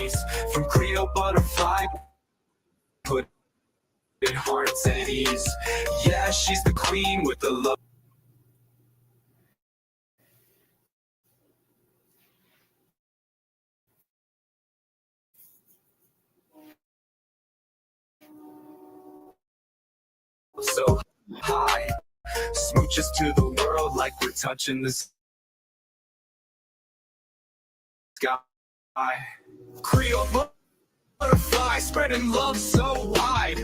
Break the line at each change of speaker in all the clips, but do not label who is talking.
ease. From Creole butterfly, put hearts at ease. Yeah, she's the queen with the love. So high, smooches to the world like we're touching the sky. Creole butterfly, spreading love so wide.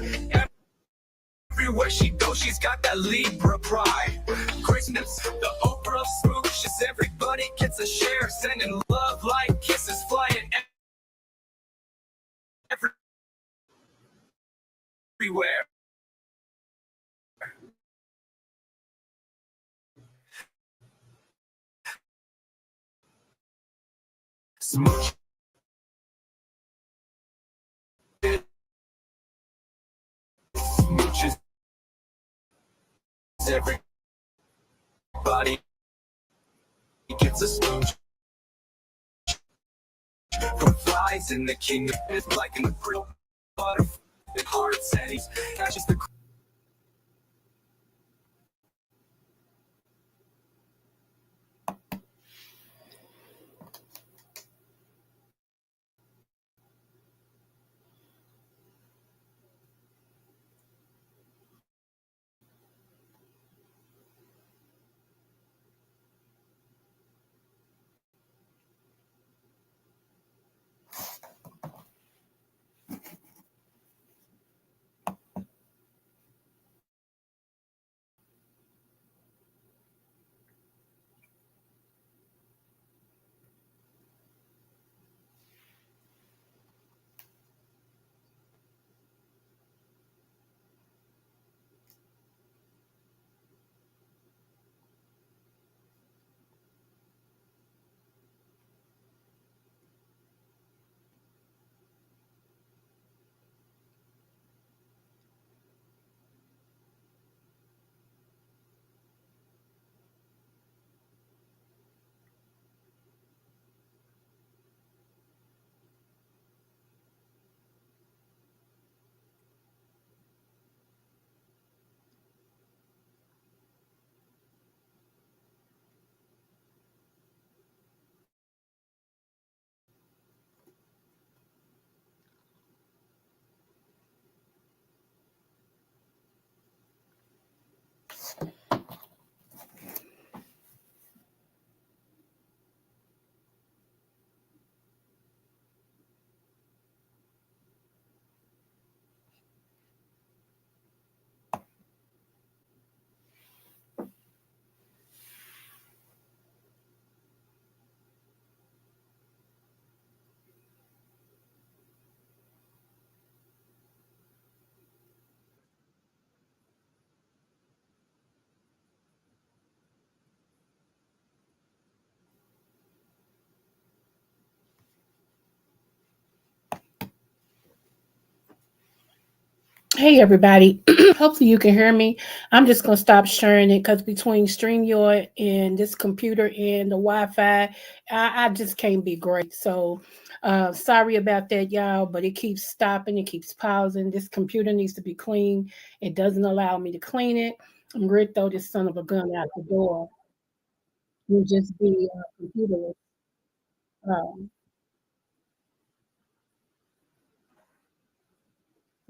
Everywhere she goes, she's got that Libra pride. Christmas, the Oprah of smooches, everybody gets a share, sending love like kisses flying everywhere. Smooches, smooches, everybody gets a smooch. From flies in the kingdom, it's like in the grill, butterfly, hearts and he's just the.
Hey everybody, hopefully you can hear me. I'm just gonna stop sharing it because between StreamYard and this computer and the Wi-Fi, I just can't be great. So sorry about that, y'all, but it keeps stopping, it keeps pausing. This computer needs to be clean. It doesn't allow me to clean it. I'm ready to throw this son of a gun out the door and just be computerless. Um,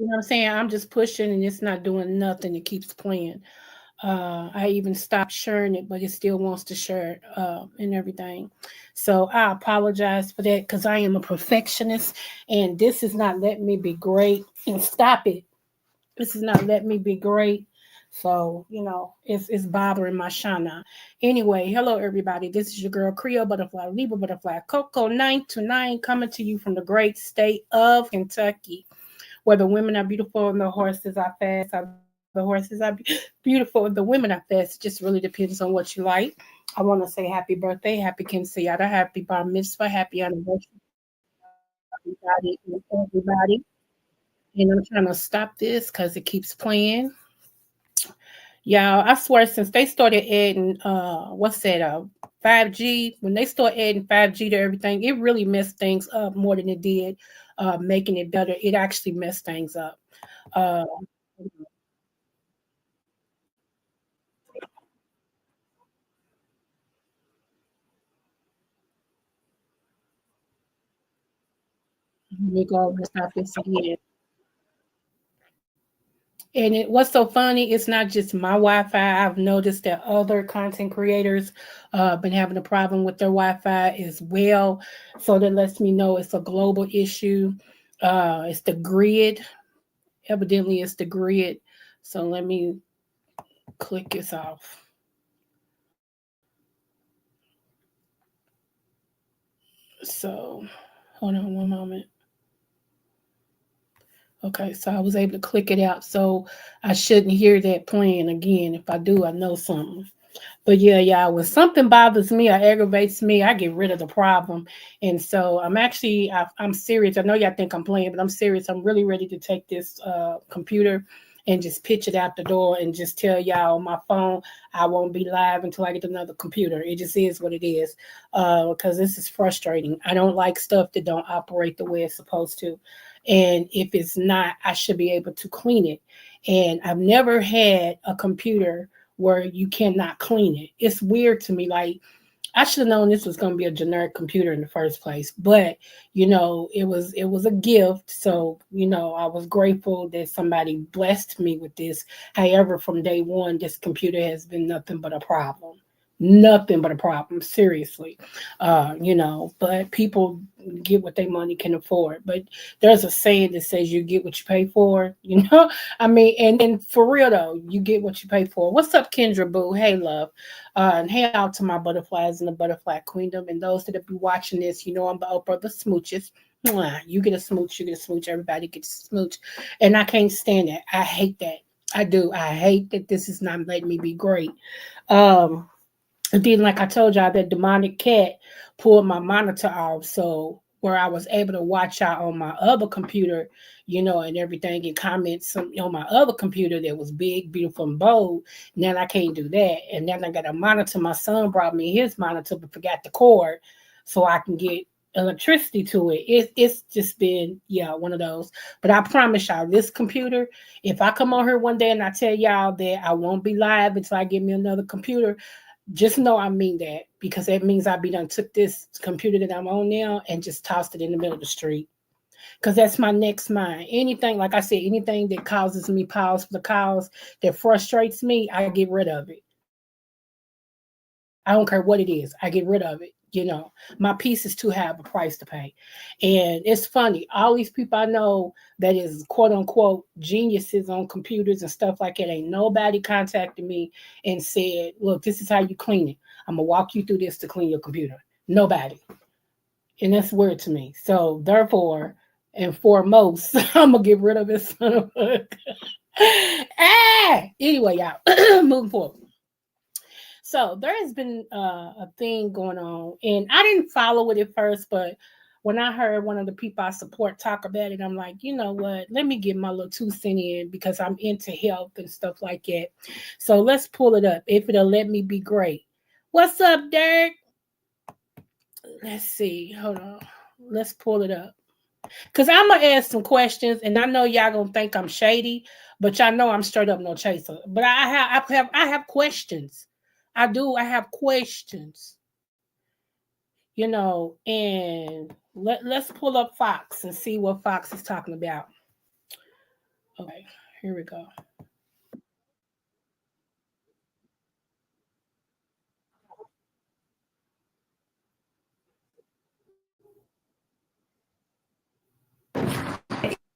you know what I'm saying? I'm just pushing and it's not doing nothing. It keeps playing. I even stopped sharing it, but it still wants to share it and everything. So I apologize for that because I am a perfectionist and this is not letting me be great. And stop it. This is not letting me be great. So, it's bothering my shana. Anyway, hello everybody. This is your girl Creole Butterfly, Libra Butterfly, Coco 929 coming to you from the great state of Kentucky where the women are beautiful and the horses are fast. The horses are beautiful and the women are fast. It just really depends on what you like. I want to say happy birthday, happy quinceañera, happy bar mitzvah, happy anniversary, everybody and everybody. And I'm trying to stop this because it keeps playing. Yeah, I swear since they started adding what's that 5G, when they start adding 5G to everything, it really messed things up more than it did making it better. It actually messed things up. Uh we go over and stop this again. And what's so funny, it's not just my Wi-Fi. I've noticed that other content creators been having a problem with their Wi-Fi as well. So that lets me know it's a global issue. It's the grid. Evidently, it's the grid. So let me click this off. So hold on one moment. Okay, so I was able to click it out. So I shouldn't hear that playing again. If I do, I know something. But yeah, yeah, when something bothers me or aggravates me, I get rid of the problem. And so I'm serious. I know y'all think I'm playing, but I'm serious. I'm really ready to take this computer and just pitch it out the door and just tell y'all on my phone I won't be live until I get another computer. It just is what it is, because this is frustrating. I don't like stuff that don't operate the way it's supposed to. And if it's not, I should be able to clean it. And I've never had a computer where you cannot clean it. It's weird to me. Like, I should have known this was going to be a generic computer in the first place, but it was a gift. So, I was grateful that somebody blessed me with this. However, from day one, this computer has been nothing but a problem. Nothing but a problem, seriously. But people get what their money can afford. But there's a saying that says you get what you pay for, I mean, and for real though, you get what you pay for. What's up, Kendra Boo? Hey, love. And hey out to my butterflies in the butterfly queendom. And those that be watching this, I'm the Oprah the smooches. Mwah. You get a smooch, you get a smooch, everybody gets a smooch. And I can't stand that. I hate that. I do. I hate that this is not letting me be great. Um, and then, like I told y'all, that demonic cat pulled my monitor off. So where I was able to watch out on my other computer, and everything and comments on my other computer that was big, beautiful, and bold. Now I can't do that. And then I got a monitor. My son brought me his monitor, but forgot the cord, so I can get electricity to it. It's just been one of those. But I promise y'all, this computer, if I come on here one day and I tell y'all that I won't be live until I get me another computer, just know I mean that, because that means I be done took this computer that I'm on now and just tossed it in the middle of the street. Because that's my next mind. Anything, like I said, anything that causes me pause for the cause, that frustrates me, I get rid of it. I don't care what it is. I get rid of it. My peace is too high of a price to pay. And it's funny, all these people I know that is quote unquote geniuses on computers and stuff like that, ain't nobody contacted me and said, look, this is how you clean it. I'm going to walk you through this to clean your computer. Nobody. And that's weird to me. So therefore, and foremost, I'm going to get rid of this son of a... Anyway, y'all, moving forward. So there has been a thing going on, and I didn't follow it at first, but when I heard one of the people I support talk about it, I'm like, you know what? Let me get my little 2 cents in, because I'm into health and stuff like that. So let's pull it up. If it'll let me be great. What's up, Derek? Let's see. Hold on. Let's pull it up. Cause I'm gonna ask some questions, and I know y'all gonna think I'm shady, but y'all know I'm straight up no chaser. But I have questions. I do. I have questions. And let's pull up Fox and see what Fox is talking about. Okay, here we go.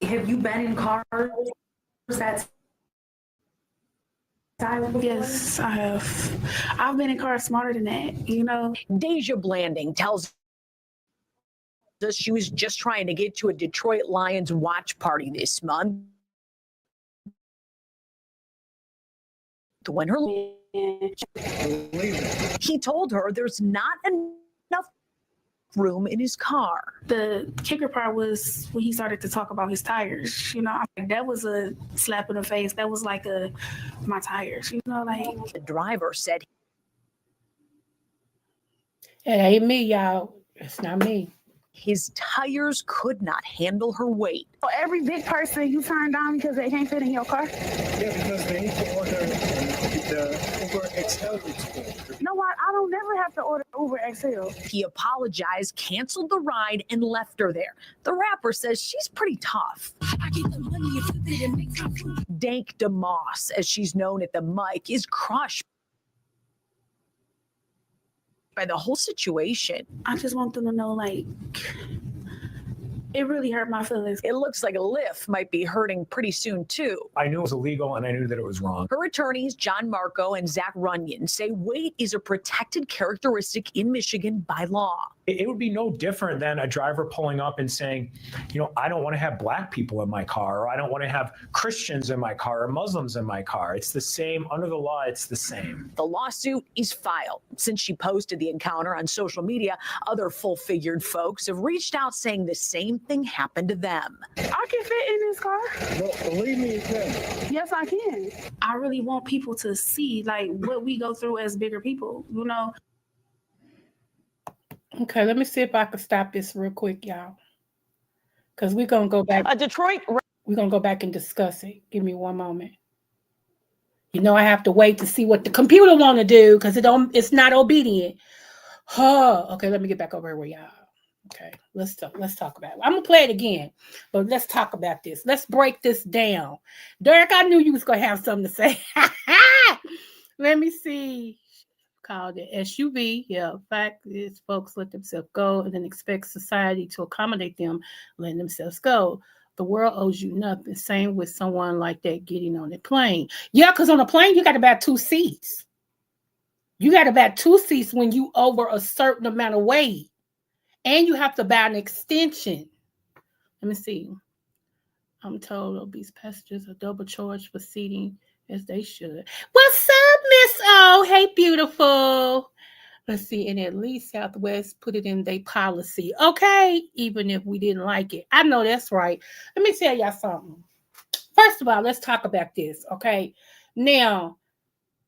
Have you been in cars that silent before?
Yes, I have. I've been in cars smarter than that.
Deja Blanding tells us she was just trying to get to a Detroit Lions watch party this month when he told her there's not enough room in his car.
The kicker part was when he started to talk about his tires. That was a slap in the face. That was like my tires.
The driver said
It ain't me, y'all. It's not me.
his tires could not handle her weight.
So every big person you turn down because they can't fit in your car.
Yeah, because they need to order the Uber XL export.
You know what? I don't never have to order Uber XL.
He apologized, canceled the ride, and left her there. The rapper says she's pretty tough. Dank DeMoss, as she's known at the mic, is crushed by the whole situation.
I just want them to know, it really hurt my feelings.
It looks like Lyft might be hurting pretty soon, too.
I knew it was illegal and I knew that it was wrong.
Her attorneys, John Marco and Zach Runyon, say weight is a protected characteristic in Michigan by law.
It would be no different than a driver pulling up and saying, I don't want to have black people in my car, or I don't want to have Christians in my car or Muslims in my car. It's the same. Under the law, it's the same.
The lawsuit is filed. Since she posted the encounter on social media, other full-figured folks have reached out saying the same thing happened to them.
I can fit in this car.
No, believe me, you can.
Yes, I can. I really want people to see what we go through as bigger people,
Okay, let me see if I can stop this real quick, y'all. Because we're going to go back. We're going to go back and discuss it. Give me one moment. I have to wait to see what the computer want to do because it's not obedient. Okay, let me get back over here where y'all. Okay, let's talk about it. I'm going to play it again, but let's talk about this. Let's break this down. Derek, I knew you was going to have something to say. Let me see. Called it SUV. Yeah, fact is folks let themselves go and then expect society to accommodate them letting themselves go. The world owes you nothing. Same with someone like that getting on a plane. Yeah, because on a plane, you got about 2 seats. You got about 2 seats when you over a certain amount of weight. And you have to buy an extension. Let me see. I'm told obese passengers are double charged for seating as they should. What's up, Miss O? Hey, beautiful. Let's see. And at least Southwest put it in their policy. Okay. Even if we didn't like it. I know that's right. Let me tell y'all something. First of all, let's talk about this. Okay. Now,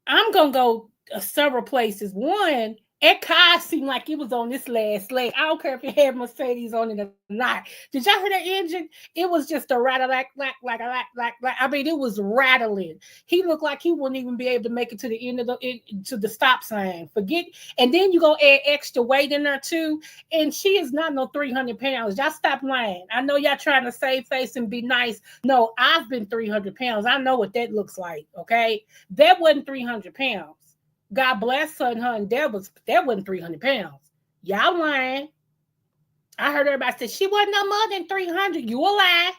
I'm going to go several places. One, that car seemed like it was on this last leg. I don't care if it had Mercedes on it or not. Did y'all hear that engine? It was just a rattle, like. I mean, it was rattling. He looked like he wouldn't even be able to make it to the end of to the stop sign. Forget. And then you go add extra weight in there too. And she is not no 300 pounds. Y'all stop lying. I know y'all trying to save face and be nice. No, I've been 300 pounds. I know what that looks like. Okay, that wasn't 300 pounds. God bless her and her endeavors, but that wasn't 300 pounds. Y'all lying. I heard everybody say she wasn't no more than 300. You a lie.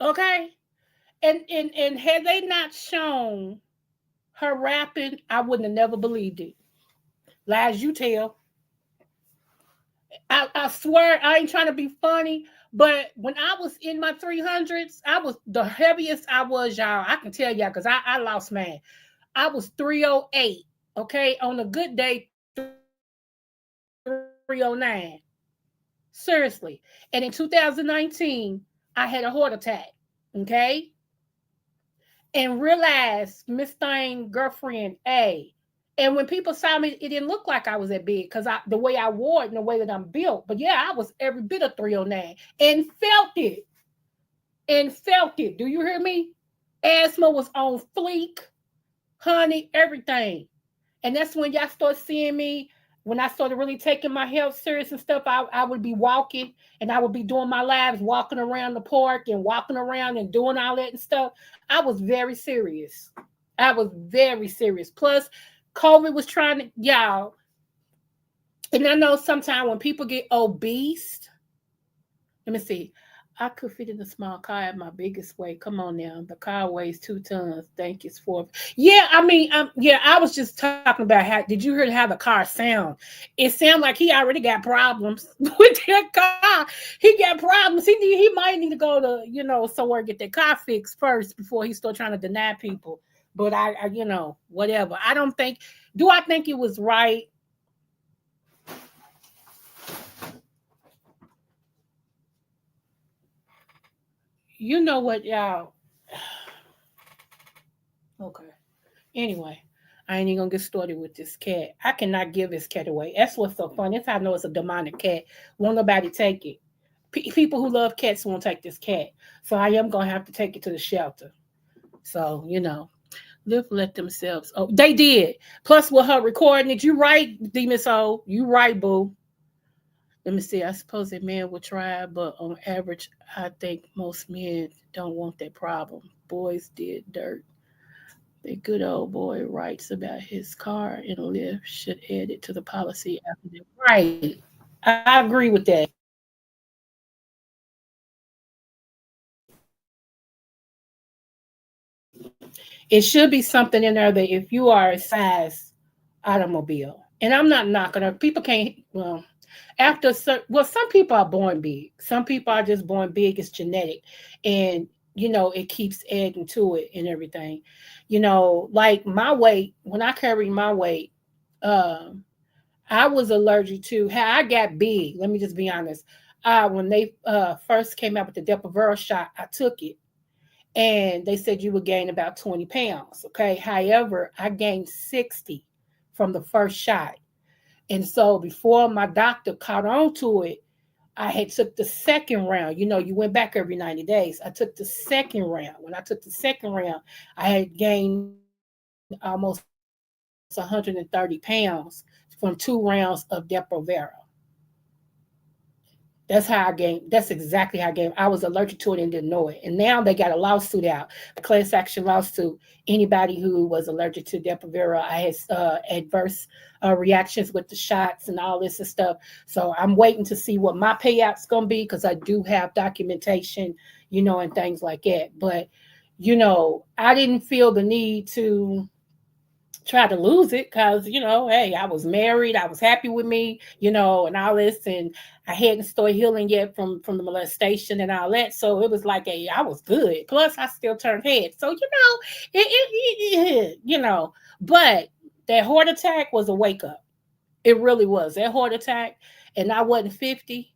Okay. And had they not shown her rapping, I wouldn't have never believed it. Lies you tell. I swear I ain't trying to be funny. But when I was in my 300s, I was the heaviest I was, y'all. I can tell y'all because I lost man. I was 308. Okay. On a good day, 309. Seriously. And in 2019, I had a heart attack. Okay. And realized Miss Thing girlfriend A. And when people saw me, it didn't look like I was that big because the way I wore it and the way that I'm built. But yeah, I was every bit of 309 and felt it. Do you hear me? Asthma was on fleek, honey, everything. And that's when y'all start seeing me. When I started really taking my health serious and stuff, I would be walking and I would be doing my lives, walking around the park and walking around and doing all that and stuff. I was very serious. Plus, COVID was trying to, y'all, and I know sometimes when people get obese, let me see, I could fit in a small car at my biggest weight. Come on now, the car weighs 2 tons. Thank you for. Yeah, I mean, I was just talking about how. Did you hear how the car sound? It sounded like he already got problems with that car. He got problems. He might need to go to somewhere get that car fixed first before he start trying to deny people. But I whatever. I don't think. Do I think it was right you know what, y'all? Okay. Anyway, I ain't even gonna get started with this cat. I cannot give this cat away. That's what's so funny. That's how I know it's a demonic cat. Won't nobody take it. People who love cats won't take this cat. So I am gonna have to take it to the shelter. So, live let themselves. Oh, they did. Plus with her recording it, you right, Demon Soul. You right, boo. Let me see. I suppose a man would try, but on average, I think most men don't want that problem. Boys did dirt. The good old boy writes about his car in a lift should add it to the policy after that. Right. I agree with that. It should be something in there that if you are a size automobile, and I'm not knocking her, people can't, well, some people are born big. Some people are just born big. It's genetic. And, it keeps adding to it and everything. Like my weight, when I carried my weight, um, I was allergic to how I got big. Let me just be honest. When they first came out with the Depo-Provera shot, I took it and they said you would gain about 20 pounds. Okay. However, I gained 60 from the first shot. And so before my doctor caught on to it, I had took the second round. You went back every 90 days. I took the second round. When I took the second round, I had gained almost 130 pounds from 2 rounds of Depo-Provera. That's how I gained. That's exactly how I gained. I was allergic to it and didn't know it. And now they got a lawsuit out, a class action lawsuit. Anybody who was allergic to Depo-Provera, I had adverse reactions with the shots and all this and stuff. So I'm waiting to see what my payout's going to be because I do have documentation, and things like that. But, I didn't feel the need to try to lose it because hey, I was married, I was happy with me, and all this, and I hadn't started healing yet from the molestation and all that. So it was like I was good. Plus I still turned head, so but that heart attack was a wake up. It really was. That heart attack, and I wasn't 50.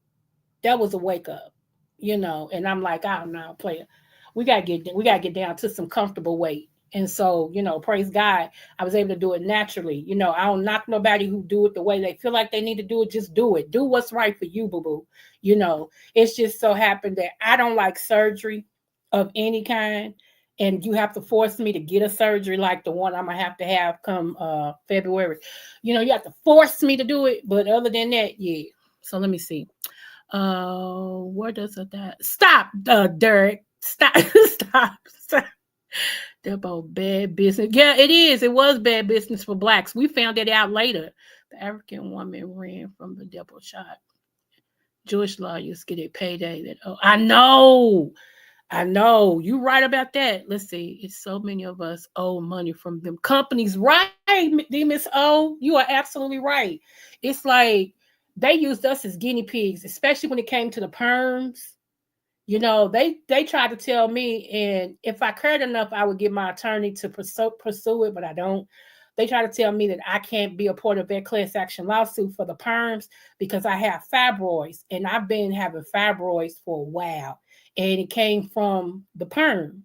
That was a wake up. And I'm like, I don't know, player, we gotta get down to some comfortable weight. And so, praise God, I was able to do it naturally. I don't knock nobody who do it the way they feel like they need to do it. Just do it. Do what's right for you, boo boo. It's just so happened that I don't like surgery of any kind. And you have to force me to get a surgery like the one I'm gonna have to have come February. You have to force me to do it. But other than that, yeah. So let me see. Where does that stop? Derek, stop, stop. They're about bad business. Yeah, it is. It was bad business for blacks. We found it out later. The African woman ran from the Depo shot. Jewish lawyers get a payday. I know. You right about that. Let's see. It's so many of us owe money from them companies. Right, Miss O. You are absolutely right. It's like they used us as guinea pigs, especially when it came to the perms. They tried to tell me, and if I cared enough, I would get my attorney to pursue it, but I don't. They try to tell me that I can't be a part of their class action lawsuit for the perms because I have fibroids, and I've been having fibroids for a while, and it came from the perm,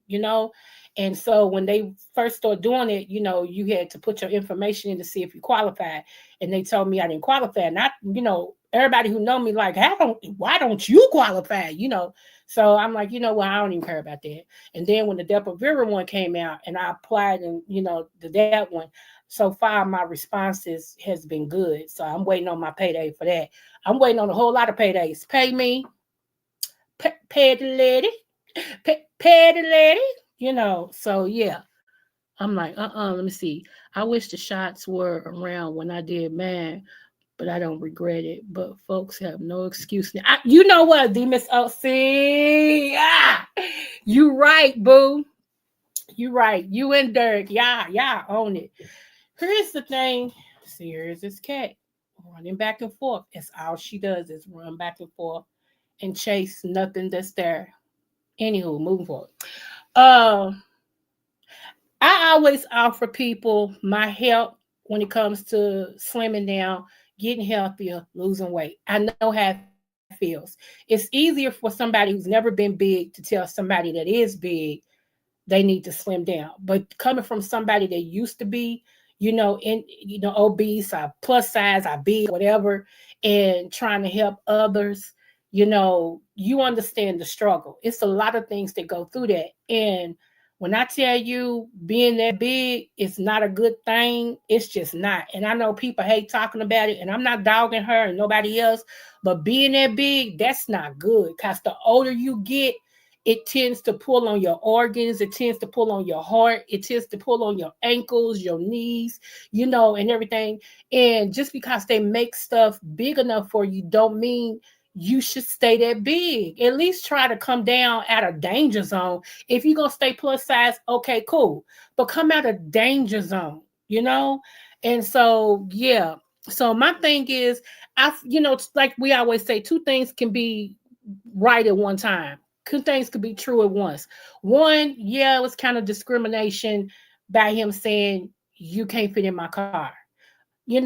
you know. And so when they first started doing it, you had to put your information in to see if you qualified, and they told me I didn't qualify. And everybody who know me like, why don't you qualify? So I'm like, well, I don't even care about that. And then when the Depo-Provera one came out and I applied and, that one, so far my responses has been good. So I'm waiting on my payday for that. I'm waiting on a whole lot of paydays. Pay me, pay the lady, pay the lady, so yeah. I'm like, let me see. I wish the shots were around when I did mine, but I don't regret it. But folks have no excuse now. You know what, Miss OC? You right, boo. You right. You and Derek. Yeah, own it. Here's the thing. See, here's this cat running back and forth. That's all she does is run back and forth and chase nothing that's there. Anywho, moving forward. I always offer people my help when it comes to slimming down, getting healthier, losing weight. I know how it feels. It's easier for somebody who's never been big to tell somebody that is big they need to slim down. But coming from somebody that used to be, obese or plus size or big, whatever, and trying to help others, you understand the struggle. It's a lot of things that go through that. And when I tell you being that big is not a good thing, it's just not. And I know people hate talking about it, and I'm not dogging her and nobody else, but being that big, that's not good. Because the older you get, it tends to pull on your organs. It tends to pull on your heart. It tends to pull on your ankles, your knees, and everything. And just because they make stuff big enough for you don't mean you should stay that big. At least try to come down out of danger zone. If you're going to stay plus size, okay, cool. But come out of danger zone, And so, yeah. So my thing is, like we always say, two things can be right at one time. Two things could be true at once. One, yeah, it was kind of discrimination by him saying you can't fit in my car. He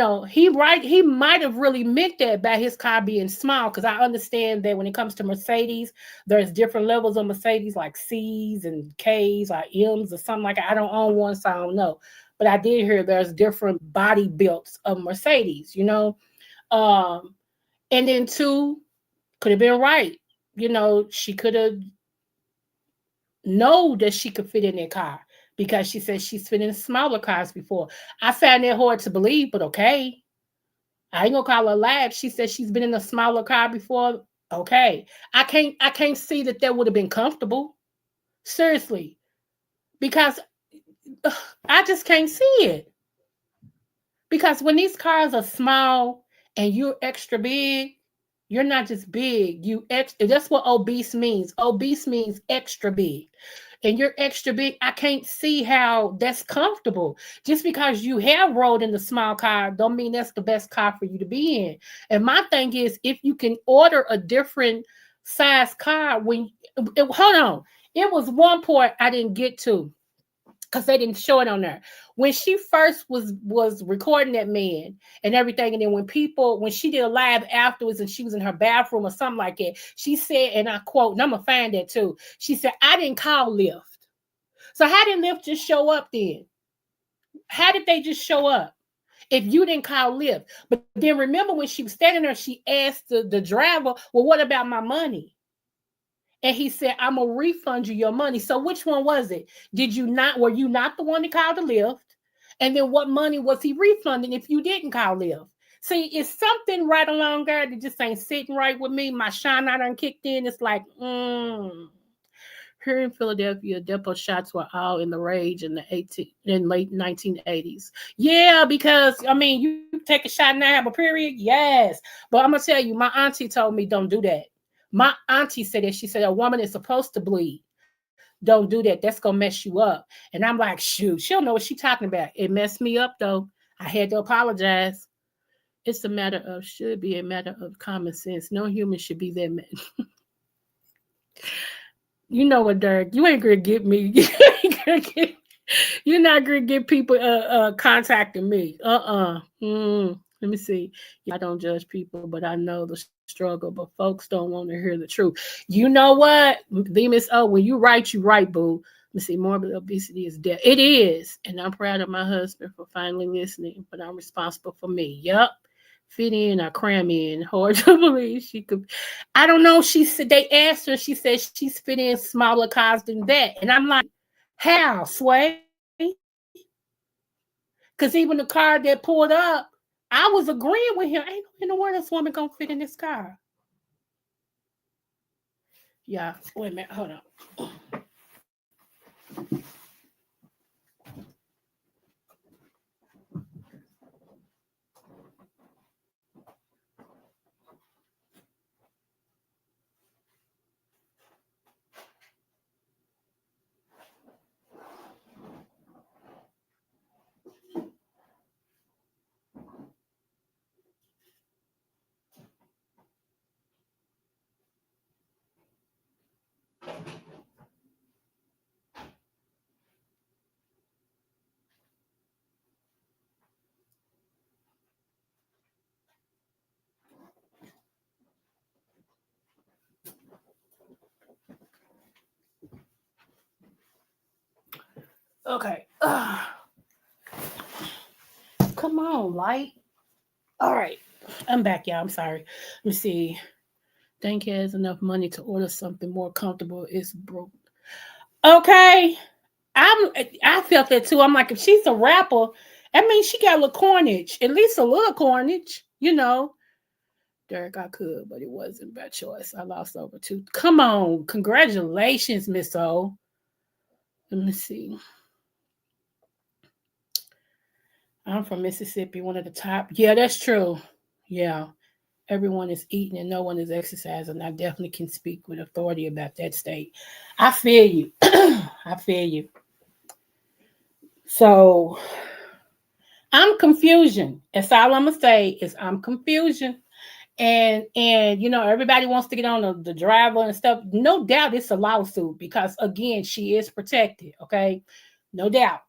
might have really meant that by his car being small, because I understand that when it comes to Mercedes, there's different levels of Mercedes, like C's and K's or M's or something like that. I don't own one, so I don't know. But I did hear there's different body builds of Mercedes, And then two, could have been right. She could have know that she could fit in that car, because she said she's fit in smaller cars before. I found that hard to believe, but okay. I ain't gonna call her lab. She said she's been in a smaller car before. Okay. I can't see that would have been comfortable. Seriously. Because I just can't see it. Because when these cars are small and you're extra big, you're not just big. That's what obese means. Obese means extra big. And you're extra big. I can't see how that's comfortable. Just because you have rode in the small car don't mean that's the best car for you to be in. And my thing is, if you can order a different size car, hold on. It was one point I didn't get to, because they didn't show it on there. When she first was recording that man and everything, and then when she did a live afterwards and she was in her bathroom or something like that, she said, and I quote, and I'm gonna find that too. She said, "I didn't call Lyft." So how did Lyft just show up then? How did they just show up if you didn't call Lyft? But then remember, when she was standing there, she asked the driver, "Well, what about my money?" And he said, "I'm gonna refund you your money." So which one was it? Were you not the one that called the Lyft? And then what money was he refunding if you didn't call Lyft? See, it's something right along there that just ain't sitting right with me. My shine not done kicked in. It's like, Here in Philadelphia, depot shots were all in the rage in late 1980s. Yeah, because you take a shot and I have a period. Yes, but I'm gonna tell you, my auntie told me don't do that. My auntie said that. She said a woman is supposed to bleed. Don't do that. That's gonna mess you up. And I'm like, shoot, she don't know what she's talking about. It messed me up though. I had to apologize. Should be a matter of common sense. No human should be that. You know what, Dirk? You ain't gonna get me. You're not gonna get people contacting me. Let me see. I don't judge people, but I know the struggle. But folks don't want to hear the truth. You know what, Demus? Oh, when you right, boo. Let me see. Morbid obesity is death. It is, and I'm proud of my husband for finally listening. But I'm responsible for me. Yup. Fit in or cram in. Hard to believe she could. I don't know. She said they asked her. She said she's fit in smaller cars than that, and I'm like, how, Sway? Because even the car that pulled up, I was agreeing with him. Ain't no in the world this woman gonna fit in this car. Yeah, wait a minute, hold on. Okay. Come on, light. All right. I'm back, y'all. I'm sorry. Let me see. Think he has enough money to order something more comfortable. It's broke. Okay. I felt that too. I'm like, if she's a rapper, I mean, she got a little cornage, at least a little cornage, you know. Derek, I could, but it wasn't by choice. I lost over two. Come on. Congratulations, Miss O. Let me see. I'm from Mississippi, one of the top. Yeah, that's true. Yeah. Everyone is eating and no one is exercising. I definitely can speak with authority about that state. I feel you. I feel you. So I'm confusion. That's all I'm gonna say is I'm confusion. And you know, everybody wants to get on the driver and stuff. No doubt it's a lawsuit because again, she is protected. Okay, no doubt.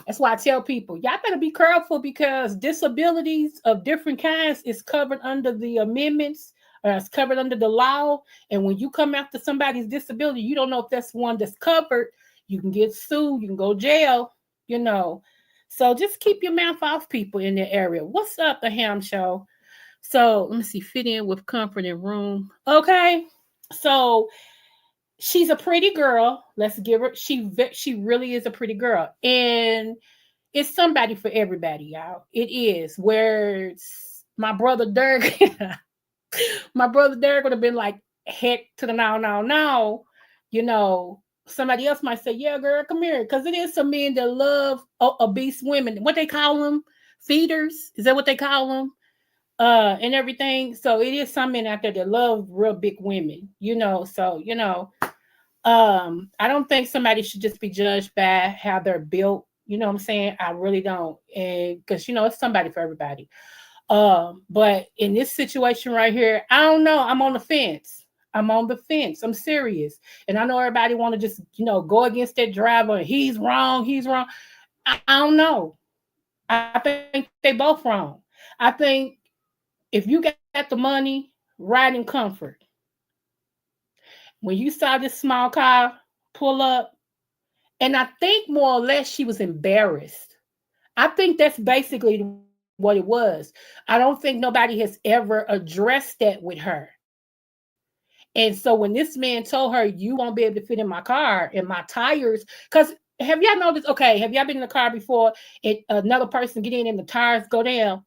That's why I tell people, y'all better be careful because disabilities of different kinds is covered under the amendments, it's covered under the law. And when you come after somebody's disability, you don't know if that's one that's covered. You can get sued, you can go jail, you know. So just keep your mouth off people in that area. What's up, the Ham Show? So let me see, fit in with comfort and room. Okay. So she's a pretty girl. Let's give her, she really is a pretty girl. And it's somebody for everybody, y'all. It is. Where my brother Dirk, my brother Derek would have been like, heck to the no, no, no. You know, somebody else might say, yeah, girl, come here. Because it is some men that love obese women. What they call them? Feeders? Is that what they call them? And everything. So it is some men out there that love real big women, you know. So, you know, I don't think somebody should just be judged by how they're built. You know what I'm saying? I really don't. And because, you know, it's somebody for everybody. But in this situation right here, I don't know. I'm on the fence. I'm on the fence. I'm serious. And I know everybody want to just, you know, go against that driver. He's wrong. He's wrong. I don't know. I think they both wrong. I think if you got the money, ride in comfort. When you saw this small car pull up, and I think more or less she was embarrassed. I think that's basically what it was. I don't think nobody has ever addressed that with her. And so when this man told her, you won't be able to fit in my car and my tires, because have y'all noticed, okay, have y'all been in the car before and another person get in and the tires go down?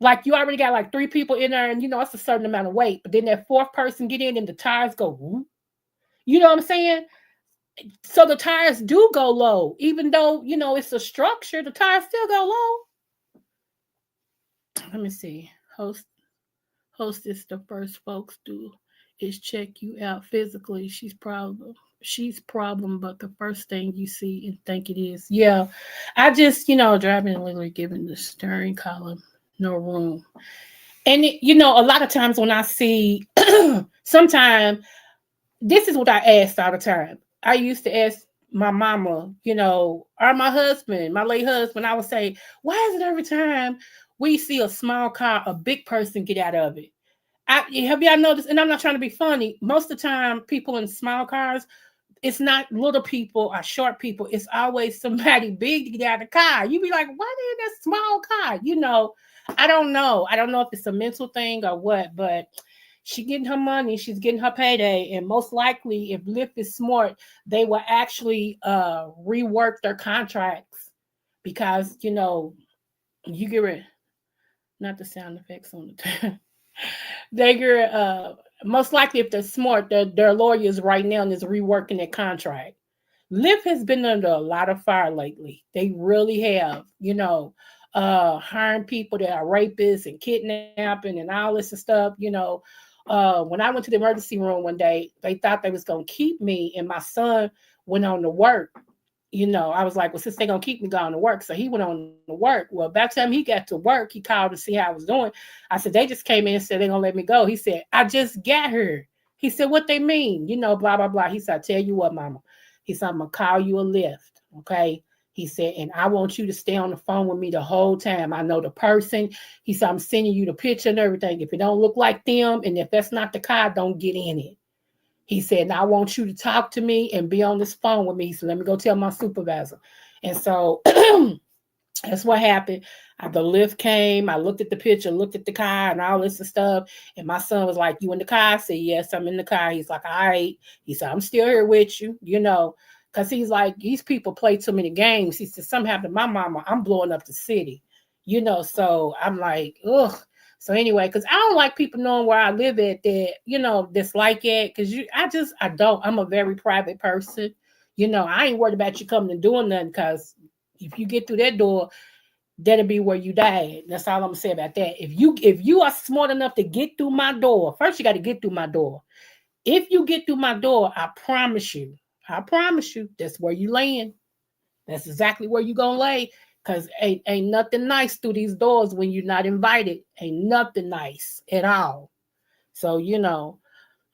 Like you already got like 3 people in there and you know it's a certain amount of weight, but then that fourth person get in and the tires go, whoop. You know what I'm saying? So the tires do go low, even though you know it's a structure, the tires still go low. Let me see. Hostess, the first folks do is check you out physically. She's problem, but the first thing you see and think it is. Yeah. I just, you know, driving and literally giving the steering column no room. And you know, a lot of times when I see sometimes this is what I asked all the time. I used to ask my mama, you know, or my husband, my late husband, I would say, why is it every time we see a small car, a big person get out of it? Have y'all noticed? And I'm not trying to be funny. Most of the time, people in small cars, it's not little people or short people. It's always somebody big to get out of the car. You be like, why they in that small car? You know, I don't know. I don't know if it's a mental thing or what, but she getting her money, she's getting her payday, and most likely, if Lyft is smart, they will actually rework their contracts because you know you get rid. Not the sound effects on the. They get most likely if they're smart, their lawyers right now is reworking their contract. Lyft has been under a lot of fire lately. They really have, you know, hiring people that are rapists and kidnapping and all this and stuff, you know. When I went to the emergency room one day, they thought they was gonna keep me, and my son went on to work. You know, I was like, well, since they're gonna keep me going to work, so he went on to work. Well, by the time he got to work, he called to see how I was doing. I said, they just came in and said they're gonna let me go. He said, I just got here. He said, what they mean? You know, blah, blah, blah. He said, I tell you what, mama. He said, I'm gonna call you a lift. Okay. He said, and I want you to stay on the phone with me the whole time. I know the person. He said, I'm sending you the picture and everything. If it don't look like them, and if that's not the car, don't get in it. He said, "Now I want you to talk to me and be on this phone with me. So let me go tell my supervisor." And so that's what happened. The lift came. I looked at the picture, looked at the car, and all this and stuff. And my son was like, "You in the car?" I said, "Yes, I'm in the car." He's like, "All right." He said, "I'm still here with you, because he's like, these people play too many games." He said, "Something happened to my mama. I'm blowing up the city, So I'm like, ugh. So anyway, because I don't like people knowing where I live at that, dislike it. Because I don't. I'm a very private person. I ain't worried about you coming and doing nothing, because if you get through that door, that'll be where you die. That's all I'm gonna say about that. If you are smart enough to get through my door, first you got to get through my door. If you get through my door, I promise you, that's where you land. That's exactly where you gonna lay. Because ain't nothing nice through these doors when you're not invited. Ain't nothing nice at all. So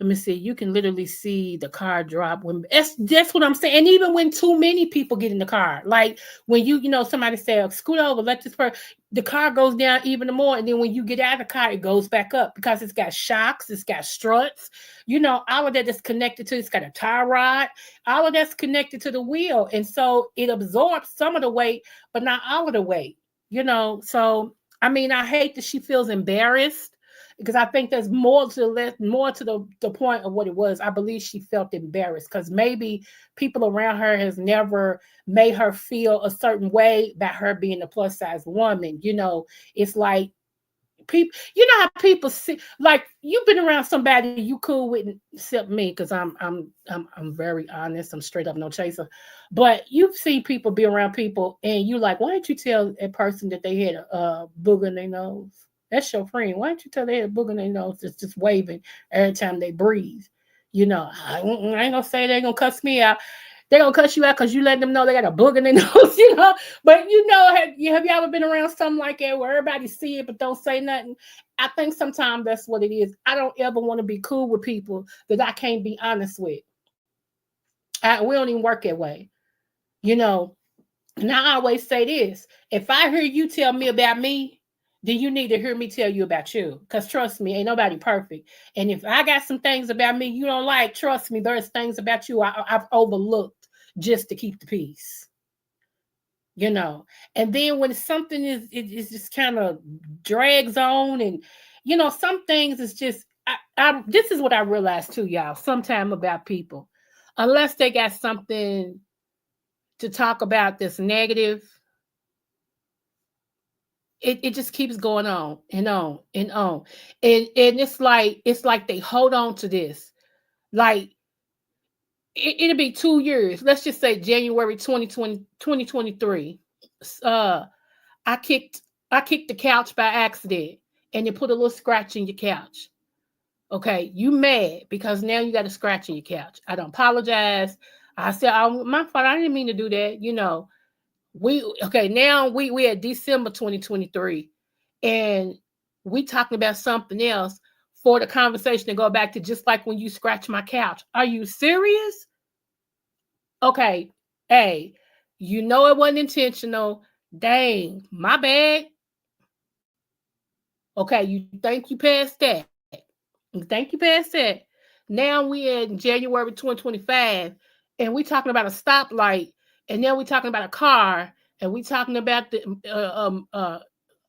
let me see. You can literally see the car drop when that's what I'm saying. And even when too many people get in the car, like when somebody say, "Scoot over, let this person," the car goes down even more. And then when you get out of the car, it goes back up because it's got shocks, it's got struts, all of that is connected to. It's got a tie rod, all of that's connected to the wheel, and so it absorbs some of the weight, but not all of the weight. So I mean, I hate that she feels embarrassed, because I think there's more to the point of what it was. I believe she felt embarrassed because maybe people around her has never made her feel a certain way about her being a plus size woman. It's like people, how people see, like, you've been around somebody you cool with, except me, because I'm very honest. I'm straight up, no chaser. But you've seen people be around people and you like, why didn't you tell a person that they had a booger in their nose? That's your friend. Why don't you tell they had a booger in their nose that's just waving every time they breathe? I ain't gonna say they're gonna cuss me out. They're gonna cuss you out because you let them know they got a booger in their nose. But have you ever been around something like that where everybody see it but don't say nothing? I think sometimes that's what it is. I don't ever want to be cool with people that I can't be honest with. We don't even work that way. And I always say this: if I hear you tell me about me, then you need to hear me tell you about you. Because trust me, ain't nobody perfect. And if I got some things about me you don't like, trust me, there's things about you I've overlooked just to keep the peace. And then when something is just kind of drags on, and some things is just, this is what I realized too, y'all, sometime about people, unless they got something to talk about that's negative, it just keeps going on and on and on. And it's like they hold on to this. Like it'll be 2 years. Let's just say January 2023. I kicked the couch by accident and it put a little scratch in your couch. Okay, you mad because now you got a scratch in your couch. I don't apologize. I said, my fault. I didn't mean to do that. Now we at December 2023, and we talking about something else for the conversation to go back to, just like when you scratch my couch. Are you serious? Okay, hey, it wasn't intentional. Dang, my bad. Okay, you think you passed that. Thank you, past that. Now we in January 2025, and we talking about a stoplight, and then we talking about a car, and we talking about the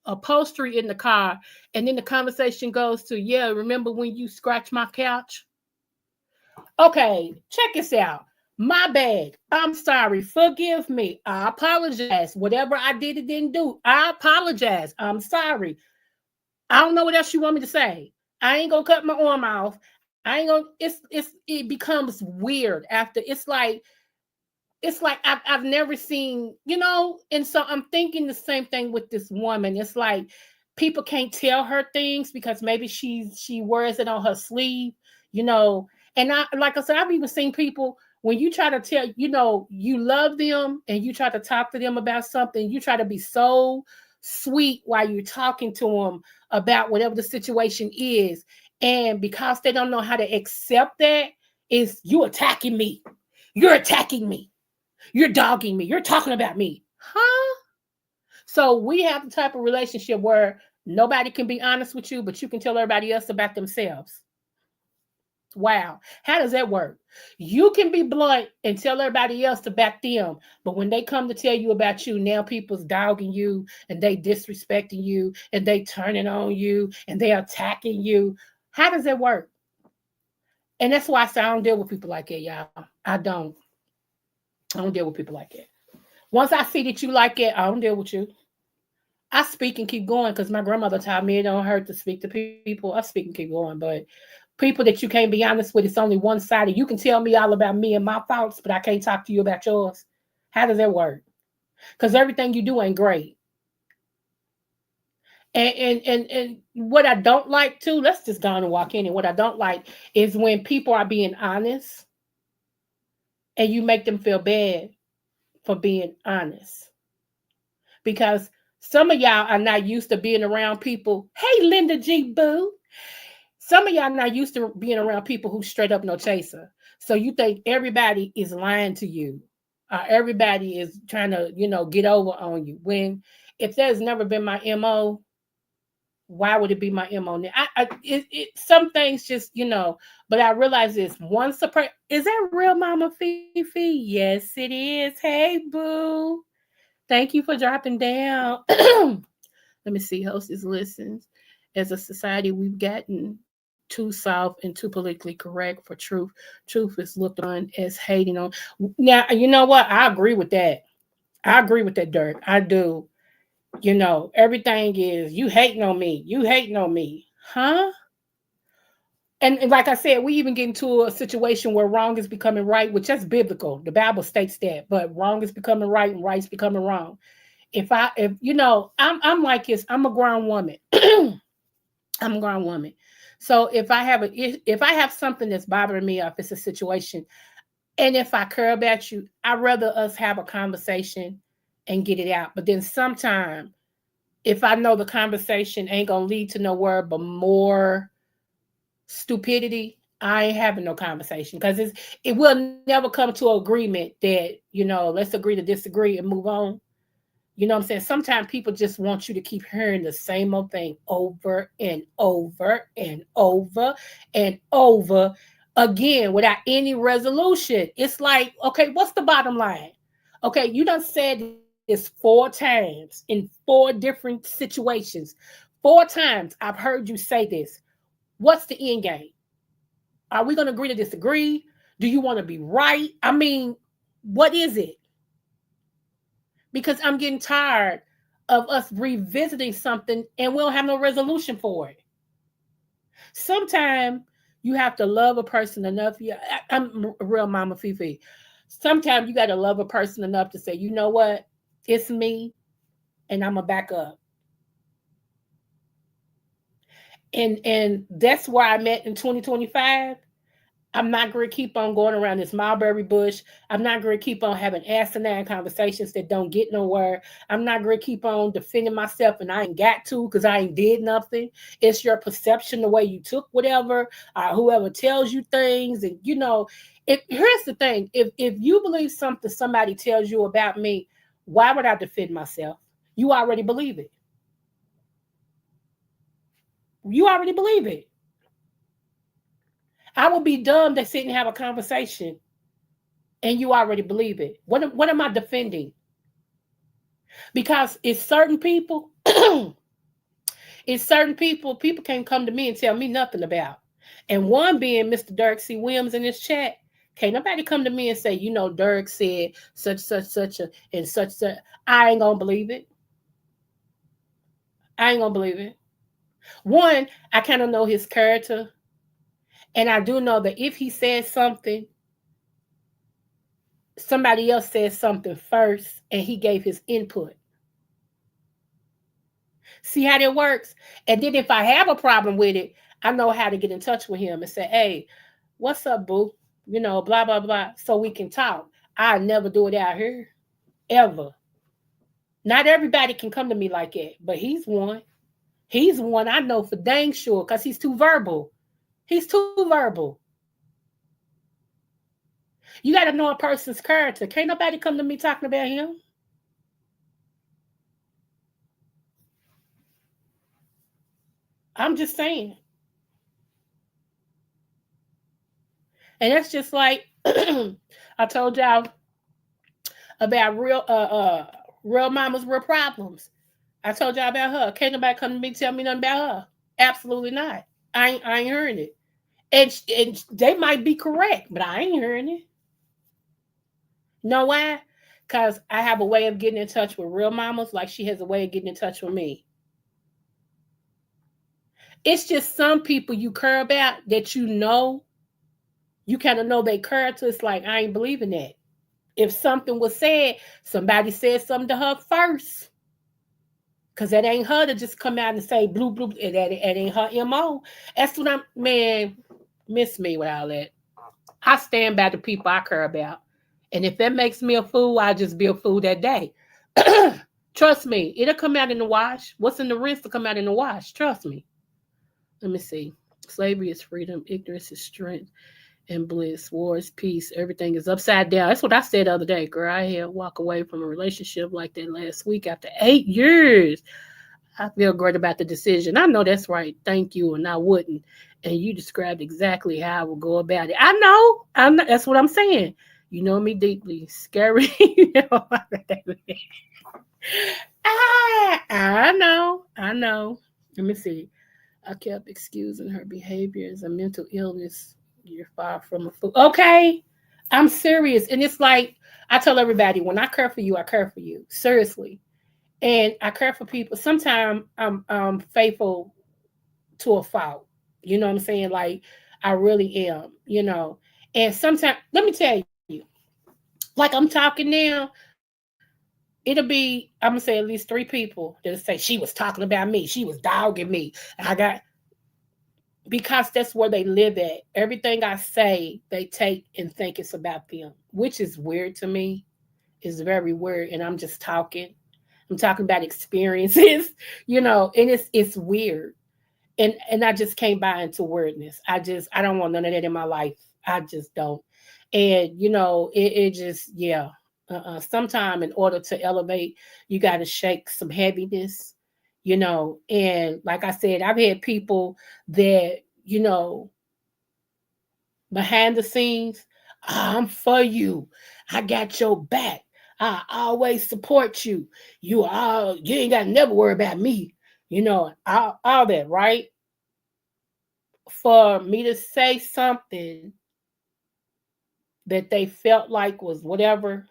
upholstery in the car, and then the conversation goes to, yeah, remember when you scratched my couch? Okay, check this out. My bad. I'm sorry. Forgive me. I apologize. Whatever I did or didn't do, I apologize. I'm sorry. I don't know what else you want me to say. I ain't gonna cut my arm off. I ain't gonna. It becomes weird after. It's like I've never seen, and so I'm thinking the same thing with this woman. It's like people can't tell her things because maybe she wears it on her sleeve, you know. And like I said, I've even seen people, when you try to tell, you love them and you try to talk to them about something, you try to be so sweet while you're talking to them about whatever the situation is. And because they don't know how to accept that, is you attacking me. You're attacking me. You're dogging me. You're talking about me. Huh? So we have the type of relationship where nobody can be honest with you, but you can tell everybody else about themselves. Wow. How does that work? You can be blunt and tell everybody else to back them. But when they come to tell you about you, now people's dogging you and they disrespecting you and they turning on you and they attacking you. How does that work? And that's why I say I don't deal with people like that, y'all. I don't. I don't deal with people like that. Once I see that you like it, I don't deal with you. I speak and keep going because my grandmother taught me it don't hurt to speak to people. I speak and keep going, but people that you can't be honest with, it's only one sided. You can tell me all about me and my thoughts, but I can't talk to you about yours. How does that work? Because everything you do ain't great. And what I don't like too, let's just go on and walk in. And what I don't like is when people are being honest and you make them feel bad for being honest. Because some of y'all are not used to being around people. Hey, Linda G. Boo. Some of y'all not used to being around people who straight up no chaser. So you think everybody is lying to you. Everybody is trying to, get over on you. When if there's never been my MO, why would it be my MO now? Some things just, but I realize this one surprise. Is that real Mama Fifi? Yes, it is. Hey, boo. Thank you for dropping down. Let me see. Hostess listens. As a society, we've gotten too soft and too politically correct for truth. Truth is looked on as hating on. Now, you know what? I agree with that. I agree with that, Dirk. I do. Everything is you hating on me. You hating on me. Huh? And like I said, we even get into a situation where wrong is becoming right, which is biblical. The Bible states that, but wrong is becoming right and right is becoming wrong. I'm like this, I'm a grown woman. I'm a grown woman. So if I have something that's bothering me, or if it's a situation, and if I care about you, I'd rather us have a conversation and get it out. But then sometime, if I know the conversation ain't gonna lead to nowhere but more stupidity, I ain't having no conversation because it will never come to an agreement that, let's agree to disagree and move on. You know what I'm saying? Sometimes people just want you to keep hearing the same old thing over and over and over and over again without any resolution. It's like, okay, what's the bottom line? Okay, you done said this 4 times in 4 different situations. 4 times I've heard you say this. What's the end game? Are we going to agree to disagree? Do you want to be right? I mean, what is it? Because I'm getting tired of us revisiting something and we don't have no resolution for it. Sometimes you have to love a person enough. Yeah, I'm a real Mama Fifi. Sometimes you got to love a person enough to say, you know what? It's me and I'm going to back up. And that's where I'm at in 2025. I'm not going to keep on going around this mulberry bush. I'm not going to keep on having asinine conversations that don't get nowhere. I'm not going to keep on defending myself, and I ain't got to because I ain't did nothing. It's your perception, the way you took whatever, whoever tells you things. And, here's the thing. If you believe something somebody tells you about me, why would I defend myself? You already believe it. You already believe it. I would be dumb to sit and have a conversation and you already believe it. What am I defending? Because it's certain people, people can't come to me and tell me nothing about. And one being Mr. Dirk C. Williams in this chat. Can't nobody come to me and say, Dirk said such a and such. I ain't gonna believe it. I ain't gonna believe it. One, I kind of know his character. And I do know that if he says something, somebody else says something first and he gave his input. See how that works? And then if I have a problem with it, I know how to get in touch with him and say, hey, what's up, boo? Blah, blah, blah, so we can talk. I never do it out here, ever. Not everybody can come to me like that, but he's one. He's one I know for dang sure because he's too verbal. He's too verbal. You got to know a person's character. Can't nobody come to me talking about him. I'm just saying. And that's just like I told y'all about real mamas, real problems. I told y'all about her. Can't nobody come to me tell me nothing about her. Absolutely not. I ain't hearing it. And they might be correct, but I ain't hearing it. Know why? Because I have a way of getting in touch with real mamas, like she has a way of getting in touch with me. It's just some people you care about that you kind of know they character. It's like, I ain't believing that. If something was said, somebody said something to her first. Because that ain't her to just come out and say blue, blue, that ain't her MO. That's what man, miss me with all that. I stand by the people I care about. And if that makes me a fool, I'll just be a fool that day. Trust me, it'll come out in the wash. What's in the rinse will come out in the wash. Trust me. Let me see. Slavery is freedom. Ignorance is strength and bliss. War is peace. Everything is upside down. That's what I said the other day, girl. I had to walk away from a relationship like that last week after 8 years. I feel great about the decision. I know that's right. Thank you. And I wouldn't. And you described exactly how I would go about it. I know. That's what I'm saying. You know me deeply. Scary. I know. Let me see. I kept excusing her behavior as a mental illness. You're far from a fool. Okay. I'm serious. And it's like, I tell everybody, when I care for you, I care for you. Seriously. And I care for people. Sometimes I'm faithful to a fault. You know what I'm saying? Like, I really am, And sometimes, let me tell you, like I'm talking now, it'll be, I'm going to say at least 3 people that'll say, she was talking about me. She was dogging me. Because that's where they live at. Everything I say, they take and think it's about them, which is weird to me. It's very weird. And I'm just talking. I'm talking about experiences, and it's weird. And I just can't buy into weirdness. I don't want none of that in my life. I just don't. And, it just, yeah. Sometime in order to elevate, you got to shake some heaviness, and like I said, I've had people that, behind the scenes, I'm for you. I got your back. I always support you. You ain't got to never worry about me. All that, right? For me to say something that they felt like was whatever.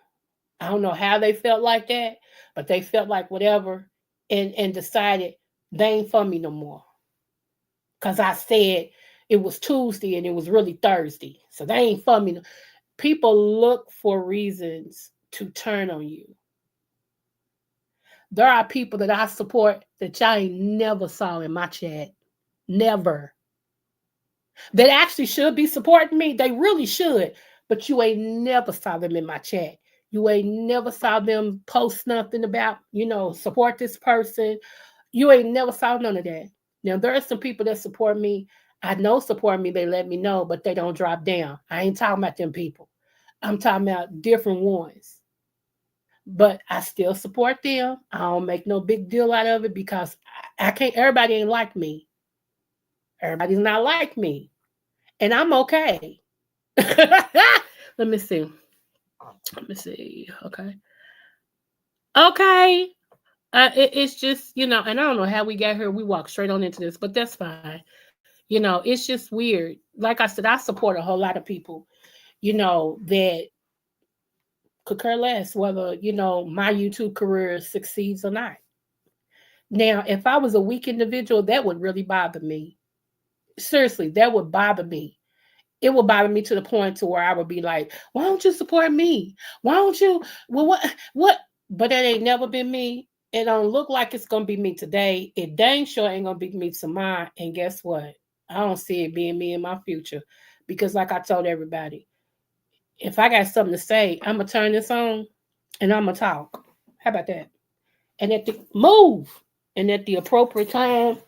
I don't know how they felt like that, but they felt like whatever and decided they ain't for me no more. Because I said it was Tuesday and it was really Thursday. So they ain't for me. People look for reasons to turn on you. There are people that I support that y'all ain't never saw in my chat. Never. That actually should be supporting me. They really should. But you ain't never saw them in my chat. You ain't never saw them post nothing about, support this person. You ain't never saw none of that. Now, there are some people that support me. I know support me. They let me know, but they don't drop down. I ain't talking about them people. I'm talking about different ones. But I still support them. I don't make no big deal out of it because I can't, everybody ain't like me. Everybody's not like me. And I'm okay. Let me see. Okay. Okay. It's just, and I don't know how we got here. We walked straight on into this, but that's fine. It's just weird. Like I said, I support a whole lot of people, that could care less whether, my YouTube career succeeds or not. Now, if I was a weak individual, that would really bother me. Seriously, that would bother me. It would bother me to the point to where I would be like, why don't you support me? Why don't you? Well, what? But it ain't never been me. It don't look like it's going to be me today. It dang sure ain't going to be me tomorrow. And guess what? I don't see it being me in my future. Because like I told everybody, if I got something to say, I'm going to turn this on and I'm going to talk. How about that? And at the appropriate time,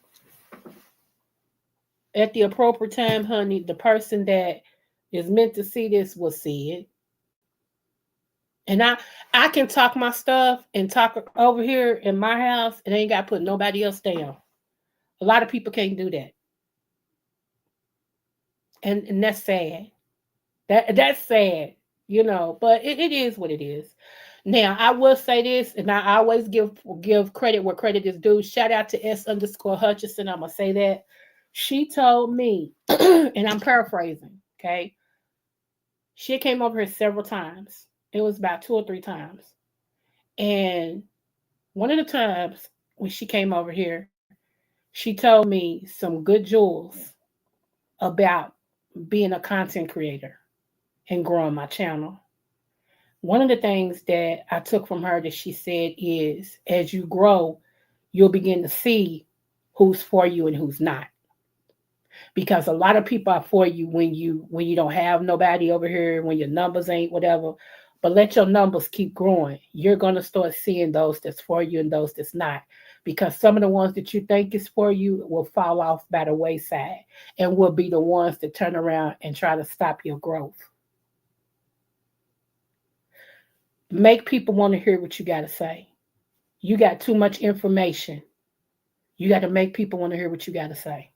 honey, the person that is meant to see this will see it. And I can talk my stuff and talk over here in my house and ain't got to put nobody else down. A lot of people can't do that. And that's sad. That's sad, but it is what it is. Now I will say this, and I always give credit where credit is due. Shout out to S_Hutchison. I'm gonna say that. She told me, and I'm paraphrasing, okay? She came over here several times. It was about 2 or 3 times. And one of the times when she came over here, she told me some good jewels about being a content creator and growing my channel. One of the things that I took from her that she said is, as you grow, you'll begin to see who's for you and who's not. Because a lot of people are for you when you don't have nobody over here, when your numbers ain't whatever. But let your numbers keep growing. You're gonna start seeing those that's for you and those that's not. Because some of the ones that you think is for you will fall off by the wayside and will be the ones that turn around and try to stop your growth. Make people want to hear what you got to say. You got too much information. You got to make people want to hear what you got to say.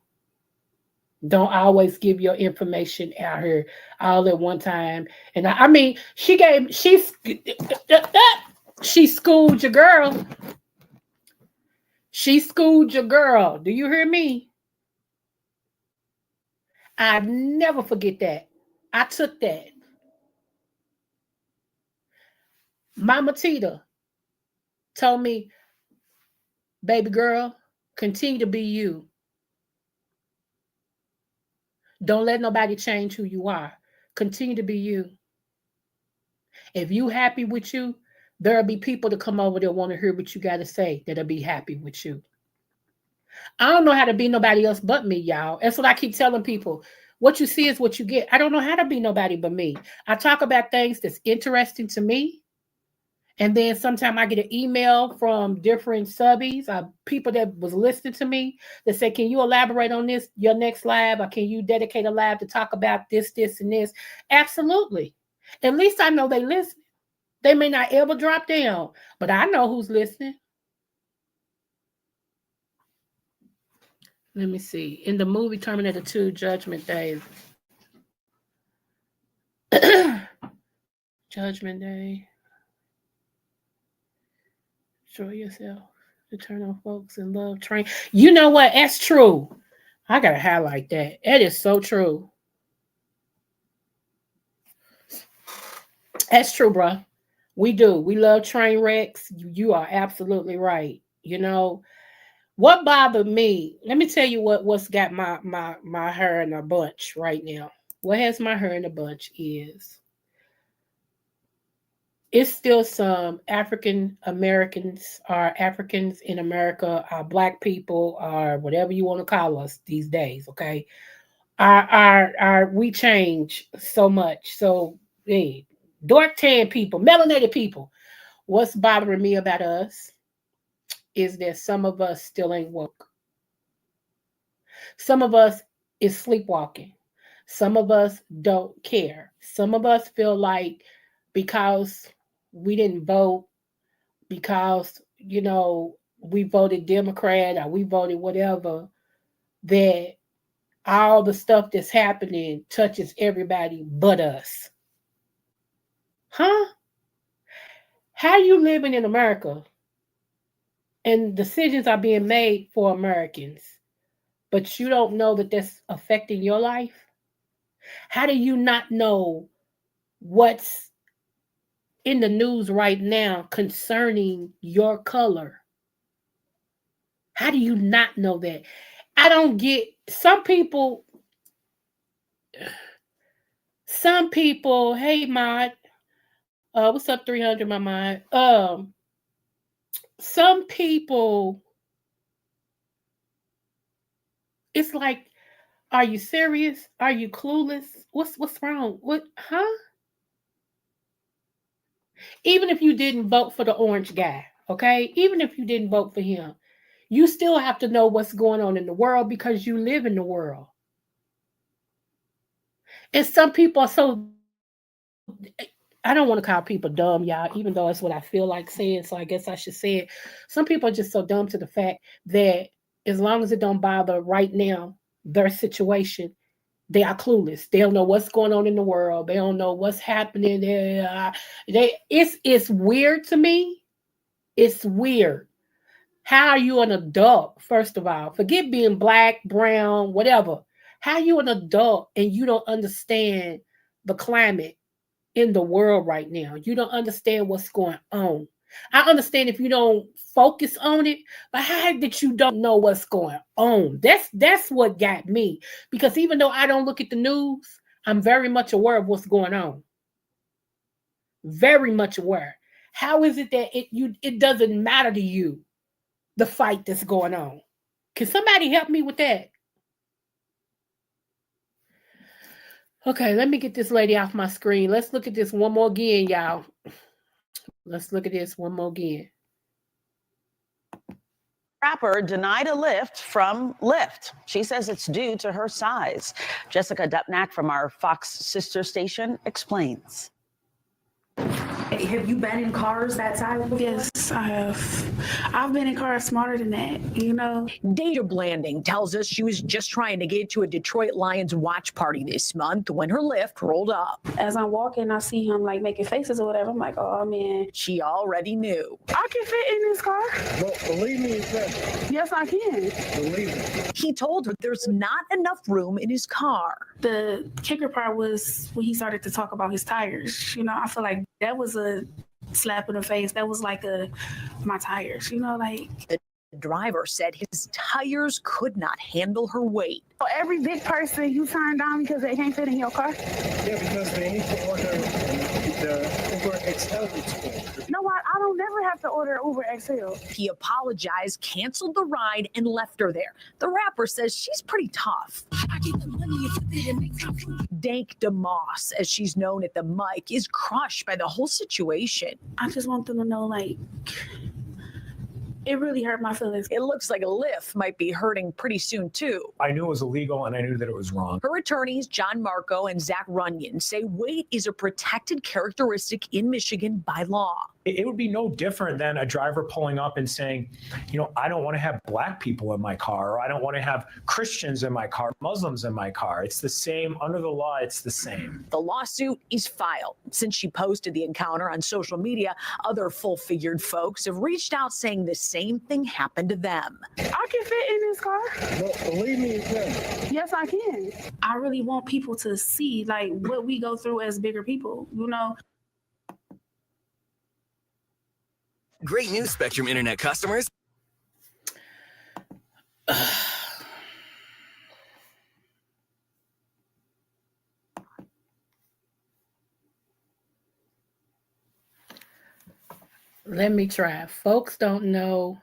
Don't always give your information out here all at one time. And I mean, she schooled your girl. She schooled your girl. Do you hear me? I never forget that. I took that. Mama Tita told me, baby girl, continue to be you. Don't let nobody change who you are. Continue to be you. If you happy with you, there'll be people to come over that want to hear what you got to say that'll be happy with you. I don't know how to be nobody else but me, y'all. That's what I keep telling people. What you see is what you get. I don't know how to be nobody but me. I talk about things that's interesting to me. And then sometimes I get an email from different subbies, people that was listening to me that say, can you elaborate on this, your next live? Or can you dedicate a live to talk about this, and this? Absolutely. At least I know they listen. They may not ever drop down, but I know who's listening. Let me see. In the movie Terminator 2, Judgment Day. Judgment Day. Show yourself. Eternal folks in love train. You know what? That's true. I gotta highlight that. That is so true. That's true, bro. We do. We love train wrecks. You are absolutely right. What bothered me? Let me tell you what's got my hair in a bunch right now. What has my hair in a bunch is it's still some African Americans or Africans in America, black people, or whatever you want to call us these days. Okay, we change so much. So, hey, dark tan people, melanated people. What's bothering me about us is that some of us still ain't woke. Some of us is sleepwalking. Some of us don't care. Some of us feel like because we didn't vote, because, we voted Democrat or we voted whatever, that all the stuff that's happening touches everybody but us. Huh? How you living in America and decisions are being made for Americans, but you don't know that that's affecting your life? How do you not know what's in the news right now concerning your color? How do you not know that? I don't get some people, hey Mod, what's up 300 my mind? Some people, it's like, are you serious? Are you clueless? What's wrong? What, huh? Even if you didn't vote for the orange guy, okay? Even if you didn't vote for him, you still have to know what's going on in the world because you live in the world. And some people are so, I don't want to call people dumb, y'all, even though it's what I feel like saying, so I guess I should say it. Some people are just so dumb to the fact that as long as it don't bother right now, their situation, They are clueless. They don't know what's going on in the world. They don't know what's happening there. It's weird to me. It's weird. How are you an adult? First of all, forget being black, brown, whatever. How are you an adult and you don't understand the climate in the world right now? You don't understand what's going on. I understand if you don't focus on it, but how did you don't know what's going on? That's what got me. Because even though I don't look at the news, I'm very much aware of what's going on. Very much aware. How is it that it doesn't matter to you, the fight that's going on? Can somebody help me with that? Okay, let me get this lady off my screen. Let's look at this one more again, y'all. Let's look at this one more again.
Rapper denied a lift from Lyft. She says it's due to her size. Jessica Dupnack from our Fox sister station explains.
Have you been in cars that size before?
Yes, I have. I've been in cars smarter than that, you know.
Deja Blanding tells us she was just trying to get to a Detroit Lions watch party this month when her Lyft rolled up.
As I'm walking, I see him like making faces or whatever. I'm like, oh man.
She already knew.
I can fit in this car.
Well, believe me, you can.
Yes, I can.
Believe me.
He told her there's not enough room in his car.
The kicker part was when he started to talk about his tires. You know, I feel like that was a slap in the face. That was like my tires, you know, like.
The driver said his tires could not handle her weight.
So every big person you turn down because they can't fit in your car?
Yeah, because they need to order the Uber XL experience.
You know what? I don't never have to order Uber XL.
He apologized, canceled the ride, and left her there. The rapper says she's pretty tough. Dank DeMoss, as she's known at the mic, is crushed by the whole situation.
I just want them to know, like, it really hurt my feelings.
It looks like a Lyft might be hurting pretty soon, too.
I knew it was illegal and I knew that it was wrong.
Her attorneys, John Marco and Zach Runyon, say weight is a protected characteristic in Michigan by law.
It would be no different than a driver pulling up and saying, I don't want to have black people in my car, or I don't want to have Christians in my car, Muslims in my car. It's the same. Under the law, it's the same.
The lawsuit is filed. Since she posted the encounter on social media, other full-figured folks have reached out saying the same thing happened to them.
I can fit in this car.
Well, believe me, you can.
Yes, I can. I really want people to see, like, what we go through as bigger people, you know?
Great news, Spectrum Internet customers.
Let me try. Folks don't know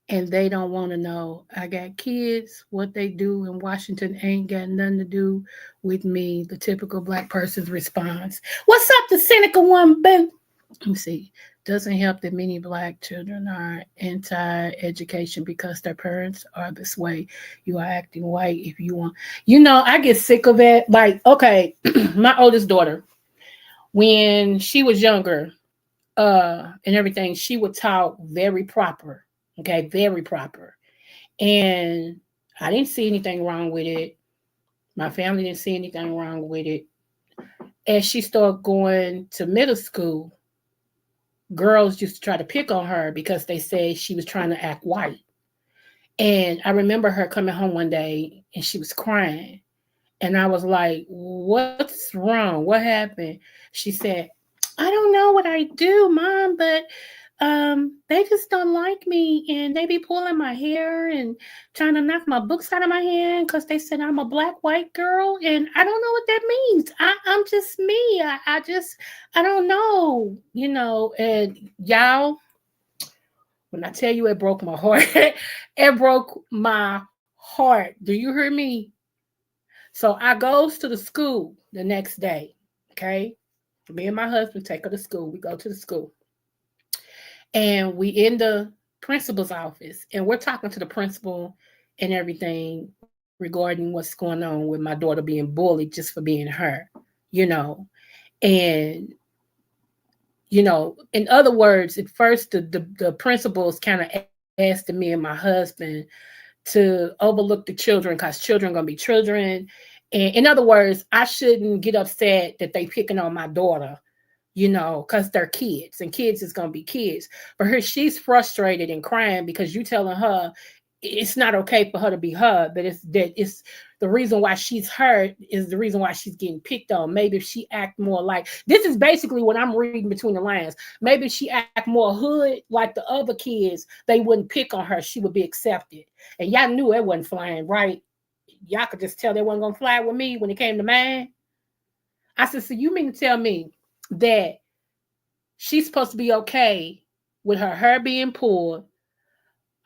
and they don't want to know. I got kids. What they do in Washington ain't got nothing to do with me. The typical black person's response. What's up, the cynical one, Ben? Let me see. Doesn't help that many black children are anti-education because their parents are this way. You are acting white if you want. I get sick of it. Like, okay, my oldest daughter, when she was younger and everything, she would talk very proper. Okay, very proper. And I didn't see anything wrong with it. My family didn't see anything wrong with it. As she started going to middle school, girls used to try to pick on her because they said she was trying to act white. And I remember her coming home one day and she was crying. And I was like, what's wrong? What happened? She said, I don't know what I do, Mom, but they just don't like me and they be pulling my hair and trying to knock my books out of my hand because they said I'm a black white girl and I don't know what that means. I'm just me. I don't know, and y'all, when I tell you it broke my heart, it broke my heart. Do you hear me? So I goes to the school the next day, okay? Me and my husband take her to school. We go to the school. And we in the principal's office, and we're talking to the principal and everything regarding what's going on with my daughter being bullied just for being her, And, in other words, at first, the principals kind of asked me and my husband to overlook the children because children are going to be children. And in other words, I shouldn't get upset that they picking on my daughter, you know, because they're kids and kids is going to be kids. But her, she's frustrated and crying because you telling her it's not okay for her to be her, but it's the reason why she's hurt is the reason why she's getting picked on. Maybe if she act more like, this is basically what I'm reading between the lines. Maybe if she act more hood like the other kids, they wouldn't pick on her. She would be accepted. And y'all knew it wasn't flying, right? Y'all could just tell they wasn't gonna fly with me when it came to mine. I said, so you mean to tell me that she's supposed to be okay with her hair being pulled,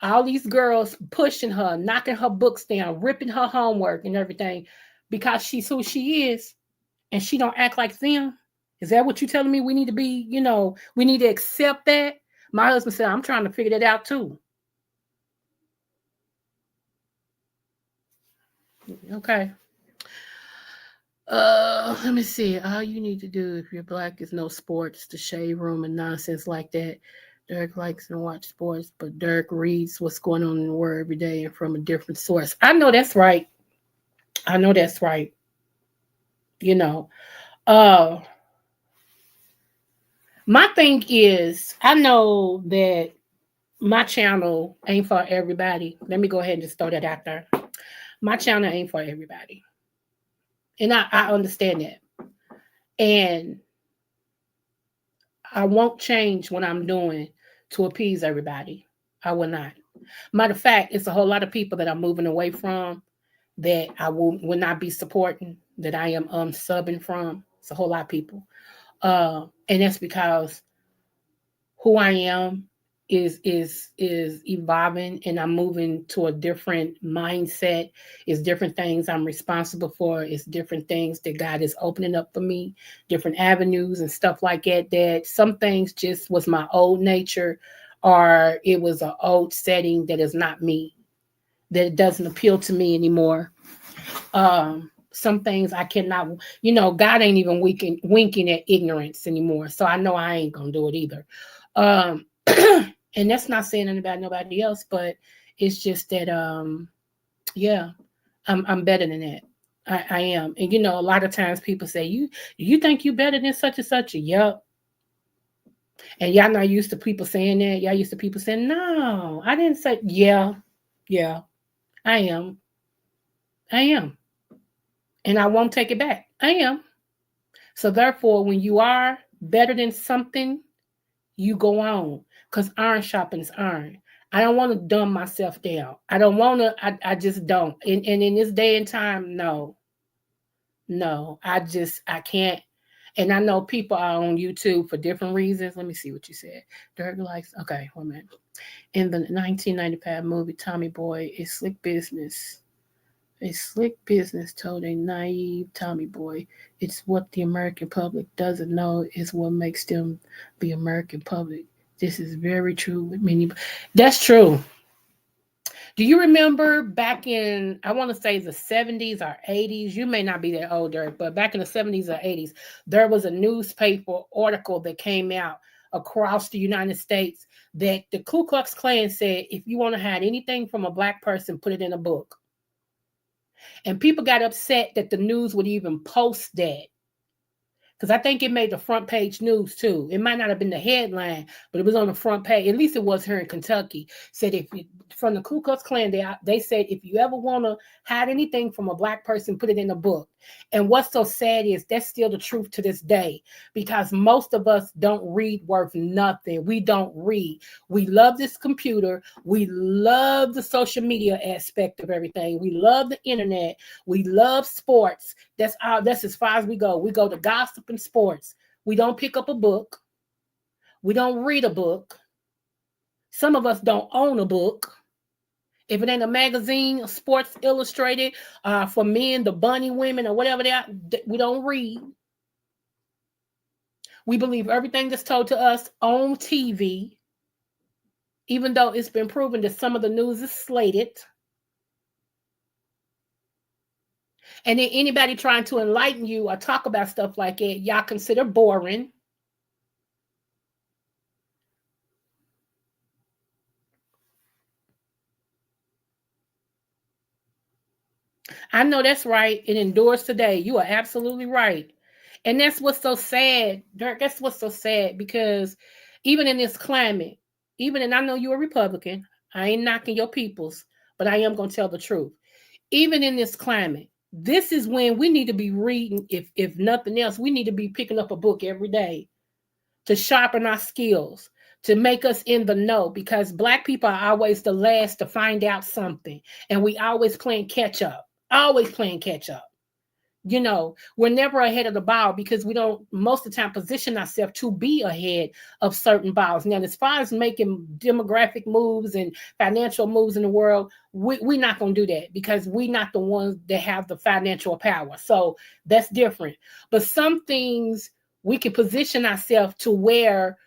all these girls pushing her, knocking her books down, ripping her homework and everything because she's who she is and she don't act like them? Is that what you're telling me? We need to be, you know, we need to accept that? My husband said, I'm trying to figure that out too. Okay. Let me see. All you need to do if you're black is no sports, the shade room and nonsense like that. Derek likes to watch sports, but Derek reads what's going on in the world every day and from a different source. I know that's right. I know that's right. You know. My thing is, I know that my channel ain't for everybody. Let me go ahead and just throw that out there. My channel ain't for everybody. And I understand that. And I won't change what I'm doing to appease everybody. I will not. Matter of fact, it's a whole lot of people that I'm moving away from that I will not be supporting, that I am subbing from. It's a whole lot of people. And that's because who I am is evolving and I'm moving to a different mindset. It's different things I'm responsible for. It's different things that God is opening up for me, different avenues and stuff like that. That some things just was my old nature or it was an old setting that is not me, that doesn't appeal to me anymore. Some things I cannot, you know, God ain't even winking at ignorance anymore. So I know I ain't gonna do it either. And that's not saying anything about nobody else, but it's just that yeah, I'm better than that. I am. And you know, a lot of times people say, you think you better than such and such? Yup. And y'all not used to people saying that. Y'all used to people saying, no, I didn't say, yeah, I am. I am. And I won't take it back. I am. So therefore, when you are better than something, you go on. Because iron sharpens iron. I don't want to dumb myself down. I don't want to, I just don't. And in this day and time, no. I can't. And I know people are on YouTube for different reasons. Let me see what you said. Dirk likes, okay, 1 minute. In the 1995 movie Tommy Boy, a slick business told a naive Tommy Boy, it's what the American public doesn't know is what makes them the American public. This is very true with many. That's true. Do you remember back in, I want to say the 70s or 80s? You may not be that older, but back in the 70s or 80s, there was a newspaper article that came out across the United States that the Ku Klux Klan said, if you want to hide anything from a black person, put it in a book. And people got upset that the news would even post that. Because I think it made the front page news too. It might not have been the headline, but it was on the front page. At least it was here in Kentucky. Said if you, from the Ku Klux Klan, they said if you ever want to hide anything from a black person, put it in a book. And what's so sad is that's still the truth to this day, because most of us don't read worth nothing. We don't read. We love this computer. We love the social media aspect of everything. We love the internet. We love sports. That's as far as we go. We go to gossip and sports. We don't pick up a book. We don't read a book. Some of us don't own a book. If it ain't a magazine, Sports Illustrated, for men, the bunny women, or whatever they are, we don't read. We believe everything that's told to us on TV, even though it's been proven that some of the news is slated. And then anybody trying to enlighten you or talk about stuff like that, y'all consider boring. I know that's right. It endures today. You are absolutely right. And that's what's so sad, Dirk. That's what's so sad because even in this climate, and I know you're a Republican, I ain't knocking your peoples, but I am going to tell the truth. Even in this climate, this is when we need to be reading, if nothing else, we need to be picking up a book every day to sharpen our skills, to make us in the know, because Black people are always the last to find out something. And we always playing catch up, always playing catch up. You know, we're never ahead of the ball because we don't most of the time position ourselves to be ahead of certain balls. Now, as far as making demographic moves and financial moves in the world, we're not going to do that because we're not the ones that have the financial power. So that's different. But some things we can position ourselves to where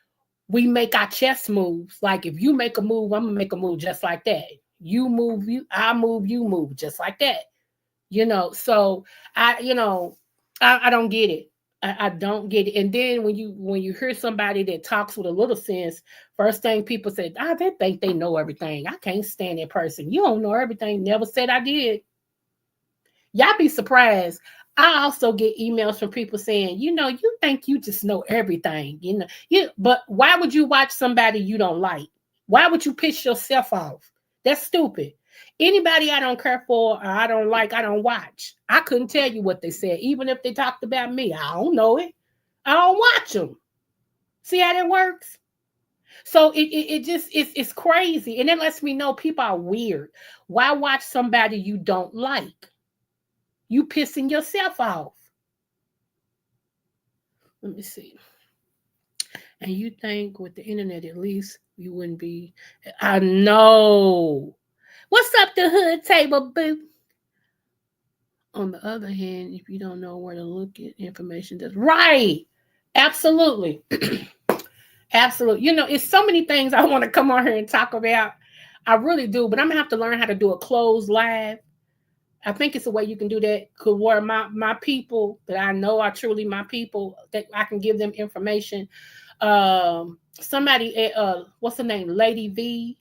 we make our chess moves. Like if you make a move, I'm going to make a move just like that. You move, I move, you move just like that. You know, so I don't get it. I don't get it. And then when you hear somebody that talks with a little sense, first thing people say, they think they know everything. I can't stand that person. You don't know everything. Never said I did. Y'all be surprised. I also get emails from people saying, you think you just know everything, but why would you watch somebody you don't like? Why would you piss yourself off? That's stupid. Anybody I don't care for or I don't like, I don't watch. I couldn't tell you what they said. Even if they talked about me, I don't know it. I don't watch them. See how that works? So it's crazy. And that lets me know people are weird. Why watch somebody you don't like? You pissing yourself off. Let me see. And you think with the internet, at least you wouldn't be. I know. What's up, the hood table, boo? On the other hand, if you don't know where to look at information, that's right. Absolutely. Absolutely. It's so many things I want to come on here and talk about. I really do, but I'm gonna have to learn how to do a closed live. I think it's a way you can do that. Could where my people that I know are truly my people, that I can give them information. Somebody, what's her name, Lady V.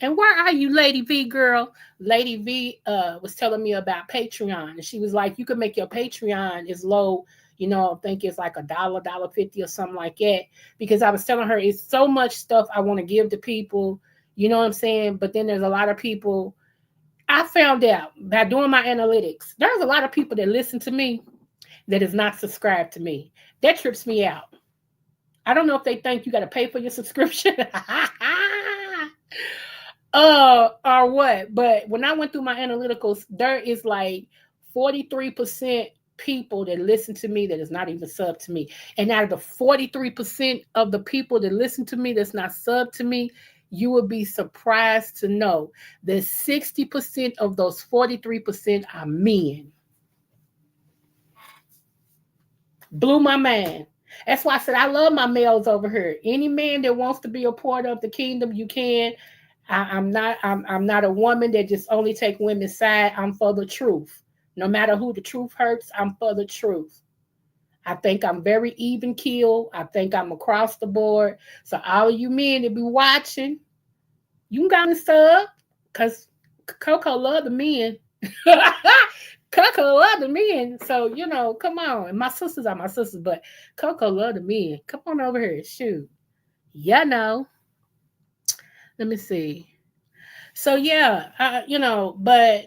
And where are you, Lady V girl? Lady V was telling me about Patreon, and she was like, you can make your Patreon as low, I think it's like $1.50 or something like that. Because I was telling her it's so much stuff I want to give to people, you know what I'm saying? But then there's a lot of people. I found out by doing my analytics, there's a lot of people that listen to me that is not subscribed to me. That trips me out. I don't know if they think you got to pay for your subscription or what. But when I went through my analyticals, there is like 43% people that listen to me that is not even sub to me. And out of the 43% of the people that listen to me that's not sub to me, you will be surprised to know that 60% of those 43% are men. Blew my mind. That's why I said I love my males over here. Any man that wants to be a part of the kingdom, you can. I'm not a woman that just only take women's side. I'm for the truth. No matter who the truth hurts, I'm for the truth. I think I'm very even keel. I think I'm across the board. So all of you men that be watching, you can go and sub, because Coco love the men. Coco love the men. So, come on. And my sisters are my sisters, but Coco love the men. Come on over here. Shoot. Let me see. So, yeah, but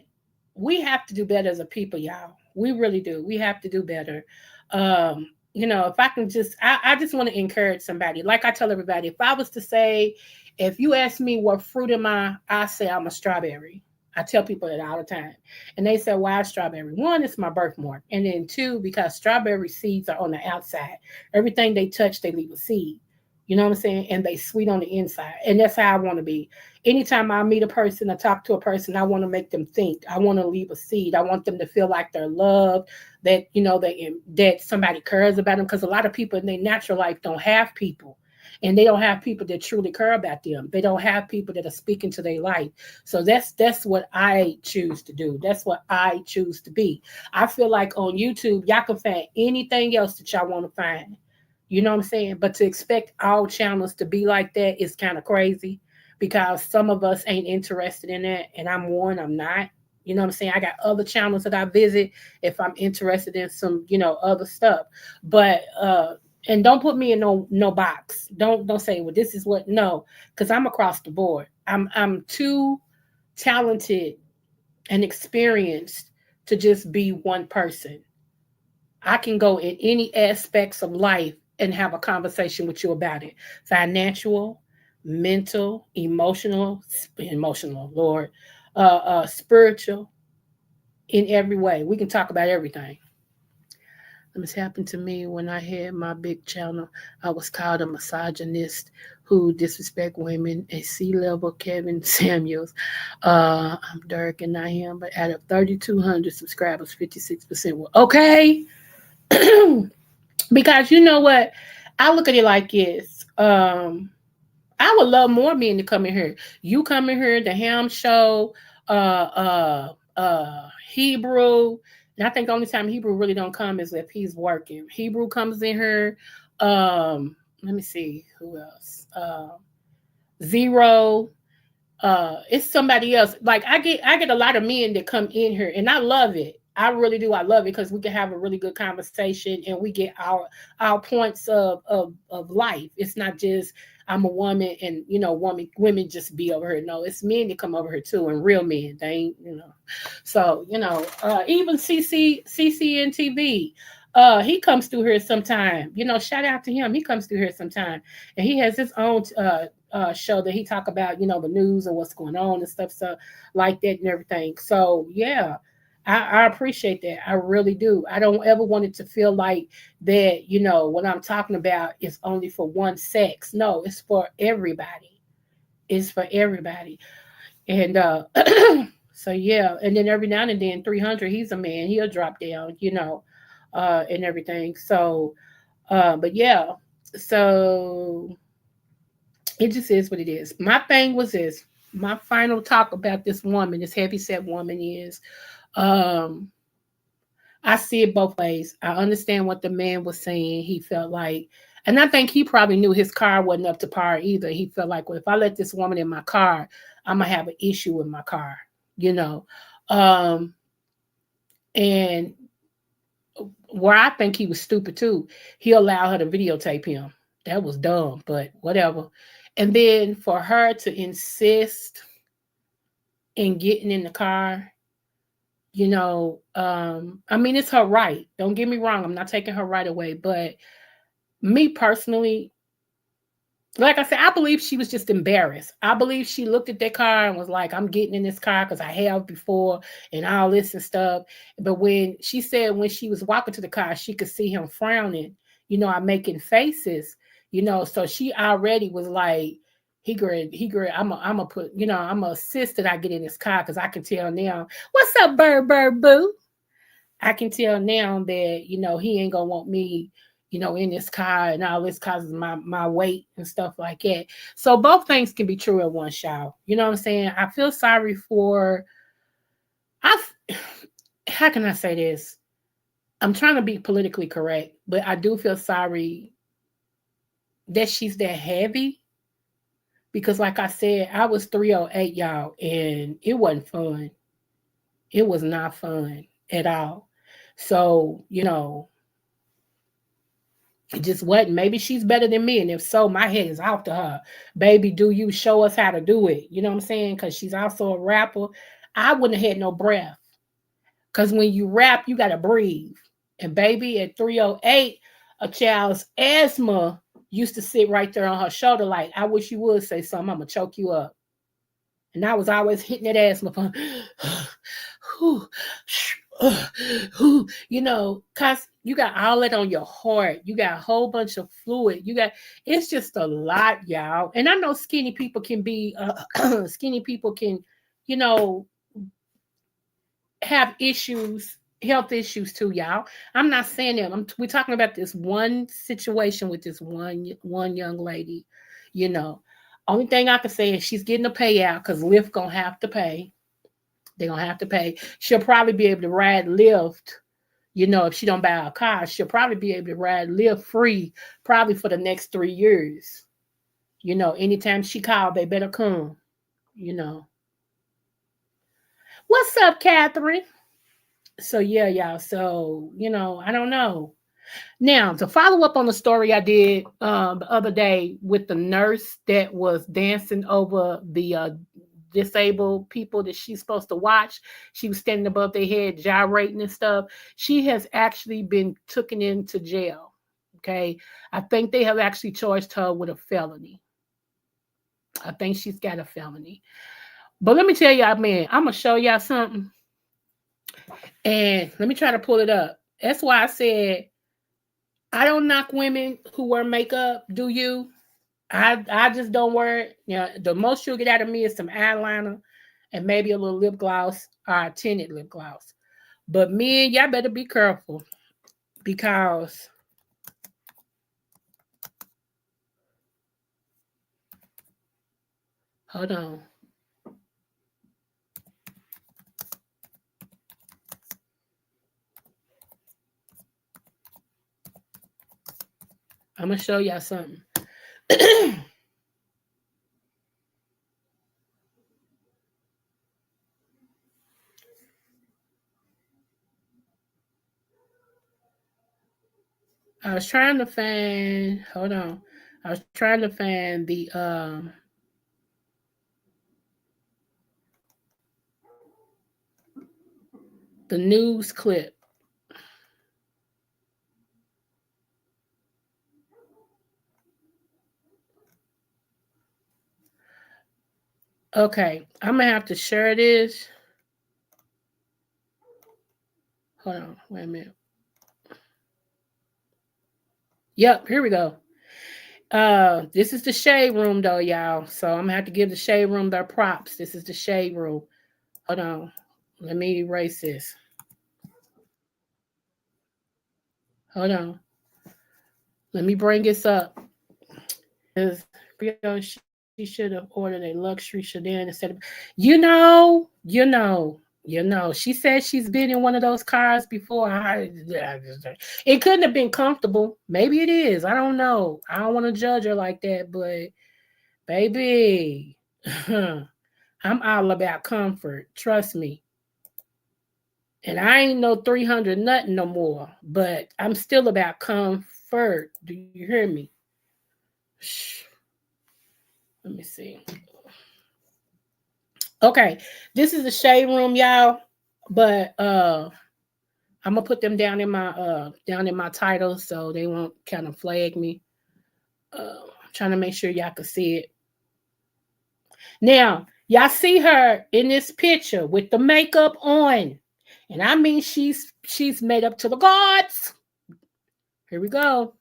we have to do better as a people, y'all. We really do. We have to do better. If I can I just want to encourage somebody. Like I tell everybody, if I was to say, if you ask me what fruit am I say I'm a strawberry. I tell people that all the time. And they say, why strawberry? One, it's my birthmark. And then two, because strawberry seeds are on the outside. Everything they touch, they leave a seed. You know what I'm saying? And they sweet on the inside. And that's how I want to be. Anytime I meet a person, I talk to a person, I want to make them think. I want to leave a seed. I want them to feel like they're loved, that, that somebody cares about them. Because a lot of people in their natural life don't have people. And they don't have people that truly care about them. They don't have people that are speaking to their life. So that's what I choose to do. That's what I choose to be. I feel like on YouTube, y'all can find anything else that y'all want to find. You know what I'm saying? But to expect all channels to be like that is kind of crazy, because some of us ain't interested in that. And I'm one, I'm not. You know what I'm saying? I got other channels that I visit if I'm interested in some, other stuff. But and don't put me in no box. Don't say, well, this is what, no, because I'm across the board. I'm too talented and experienced to just be one person. I can go in any aspects of life and have a conversation with you about it. Financial, mental, emotional, Lord, spiritual, in every way. We can talk about everything. This happened to me when I had my big channel. I was called a misogynist who disrespect women at C-level Kevin Samuels. I'm Dirk and I am, but out of 3,200 subscribers, 56% were okay. Because you know what? I look at it like this. I would love more men to come in here. You come in here, the Ham Show, Hebrew. And I think the only time Hebrew really don't come is if he's working. Hebrew comes in here. Let me see who else. Zero. It's somebody else. Like I get a lot of men that come in here, and I love it. I really do. I love it because we can have a really good conversation, and we get our points of life. It's not just I'm a woman, and women just be over here. No, it's men that come over here too, and real men. They ain't, So even CCN TV. He comes through here sometime. Shout out to him. He comes through here sometime, and he has his own show that he talk about, the news and what's going on and stuff, so like that and everything. So yeah, I appreciate that. I really do. I don't ever want it to feel like that, what I'm talking about is only for one sex. No, it's for everybody. It's for everybody. And so yeah, and then every now and then 300, he's a man, he'll drop down, and everything. So but yeah, so it just is what it is. My thing was this. My final talk about this woman, this heavyset woman, is I see it both ways. I understand what the man was saying. He felt like, and I think he probably knew his car wasn't up to par either. He felt like, well, if I let this woman in my car, I'm gonna have an issue with my car, and where I think he was stupid too, he allowed her to videotape him. That was dumb, but whatever. And then for her to insist in getting in the car, I mean, it's her right. Don't get me wrong. I'm not taking her right away. But me personally, like I said, I believe she was just embarrassed. I believe she looked at that car and was like, I'm getting in this car because I have before and all this and stuff. But when she said when she was walking to the car, she could see him frowning, I'm making faces, so she already was like, he great. I'm a put, I'm a assist that I get in this car because I can tell now, what's up, bird boo? I can tell now that, he ain't gonna want me, in this car and all this causes my weight and stuff like that. So both things can be true at one shot. You know what I'm saying? I feel sorry for, how can I say this? I'm trying to be politically correct, but I do feel sorry that she's that heavy. Because like I said, I was 308, y'all, and it wasn't fun. It was not fun at all. So, it just wasn't. Maybe she's better than me. And if so, my head is off to her. Baby, do you show us how to do it? You know what I'm saying? Because she's also a rapper. I wouldn't have had no breath. Because when you rap, you got to breathe. And baby, at 308, a child's asthma used to sit right there on her shoulder like, I wish you would say something. I'm going to choke you up. And I was always hitting that asthma. Because you got all that on your heart. You got a whole bunch of fluid. It's just a lot, y'all. And I know skinny people can be, have issues, health issues too, y'all. I'm not saying that. We're talking about this one situation with this one young lady, Only thing I can say is she's getting a payout because Lyft gonna have to pay. They're gonna have to pay. She'll probably be able to ride Lyft, if she don't buy a car, she'll probably be able to ride Lyft free, probably for the next 3 years. Anytime she called, they better come, What's up, Catherine? So yeah, y'all. So, I don't know. Now, to follow up on the story I did the other day with the nurse that was dancing over the disabled people that she's supposed to watch, she was standing above their head, gyrating and stuff. She has actually been taken into jail. Okay. I think they have actually charged her with a felony. I think she's got a felony. But let me tell y'all, man, I'm going to show y'all something. And let me try to pull it up. That's why I said, I don't knock women who wear makeup. Do you? I just don't wear it. The most you'll get out of me is some eyeliner and maybe a little lip gloss or a tinted lip gloss. But men, y'all better be careful because hold on. I'm going to show y'all something. I was trying to find, hold on. I was trying to find the news clip. Okay, I'm going to have to share this. Hold on, wait a minute. Yep, here we go. This is the shade room though, y'all. So I'm gonna have to give the shade room their props. This is the shade room. Hold on. Let me erase this. Hold on. Let me bring this up. She should have ordered a luxury sedan instead of, she said she's been in one of those cars before. It couldn't have been comfortable. Maybe it is. I don't know. I don't want to judge her like that, but baby, I'm all about comfort. Trust me. And I ain't no 300 nothing no more, but I'm still about comfort. Do you hear me? Shh. Let me see. Okay, this is the shade room, y'all. But I'm gonna put them down in my title so they won't kind of flag me. Trying to make sure y'all can see it. Now, y'all see her in this picture with the makeup on. And I mean she's made up to the gods. Here we go.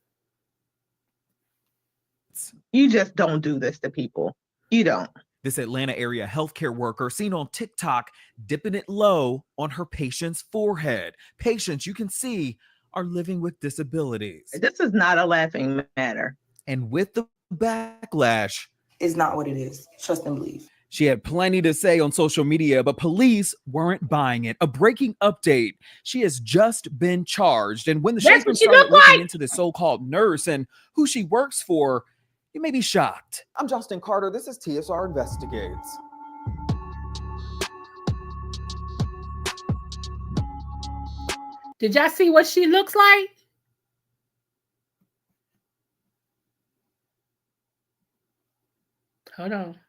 You just don't do this to people. You don't.
This Atlanta area healthcare worker seen on TikTok dipping it low on her patient's forehead. Patients, you can see, are living with disabilities.
This is not a laughing matter.
And with the backlash,
It's not what it is. Trust and believe.
she had plenty to say on social media, but police weren't buying it. A breaking update. She has just been charged. And when the Shaper started looking into the so-called nurse and who she works for, you may be shocked. I'm Justin Carter. This is TSR Investigates.
Did y'all see what she looks like? Hold on.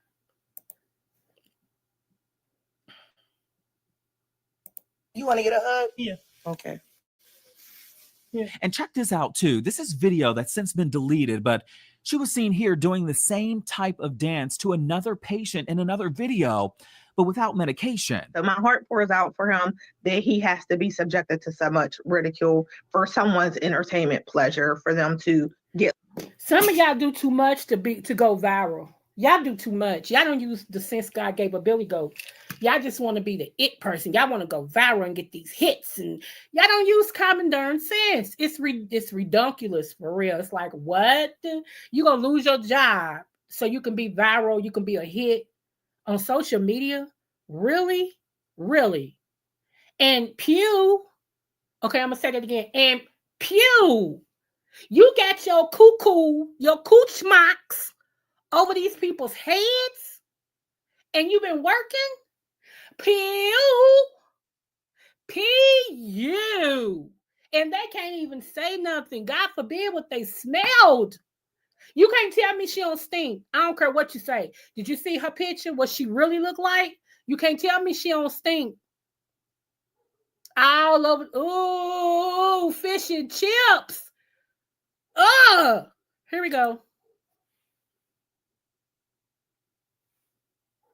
You want to get a hug?
Yeah.
Okay.
Yeah. And check this out too. This is video that's since been deleted, but she was seen here doing the same type of dance to another patient in another video, but without medication.
So my heart pours out for him that he has to be subjected to so much ridicule for someone's entertainment pleasure, for them to get.
Some of y'all do too much to go viral. Y'all do too much. Y'all don't use the sense God gave a Billy Goat. Y'all just want to be the it person. Y'all want to go viral and get these hits, and y'all don't use common darn sense. It's ridiculous for real. It's like, what? You gonna lose your job so you can be viral? You can be a hit on social media? Really? Really? And Pew, okay, I'm gonna say that again. And Pew, you got your your cooch marks over these people's heads, and you've been working. Pew. P.U. And they can't even say nothing. God forbid what they smelled. You can't tell me she don't stink. I don't care what you say. Did you see her picture? What she really look like? You can't tell me she don't stink. All over. Ooh, fish and chips. Here we go.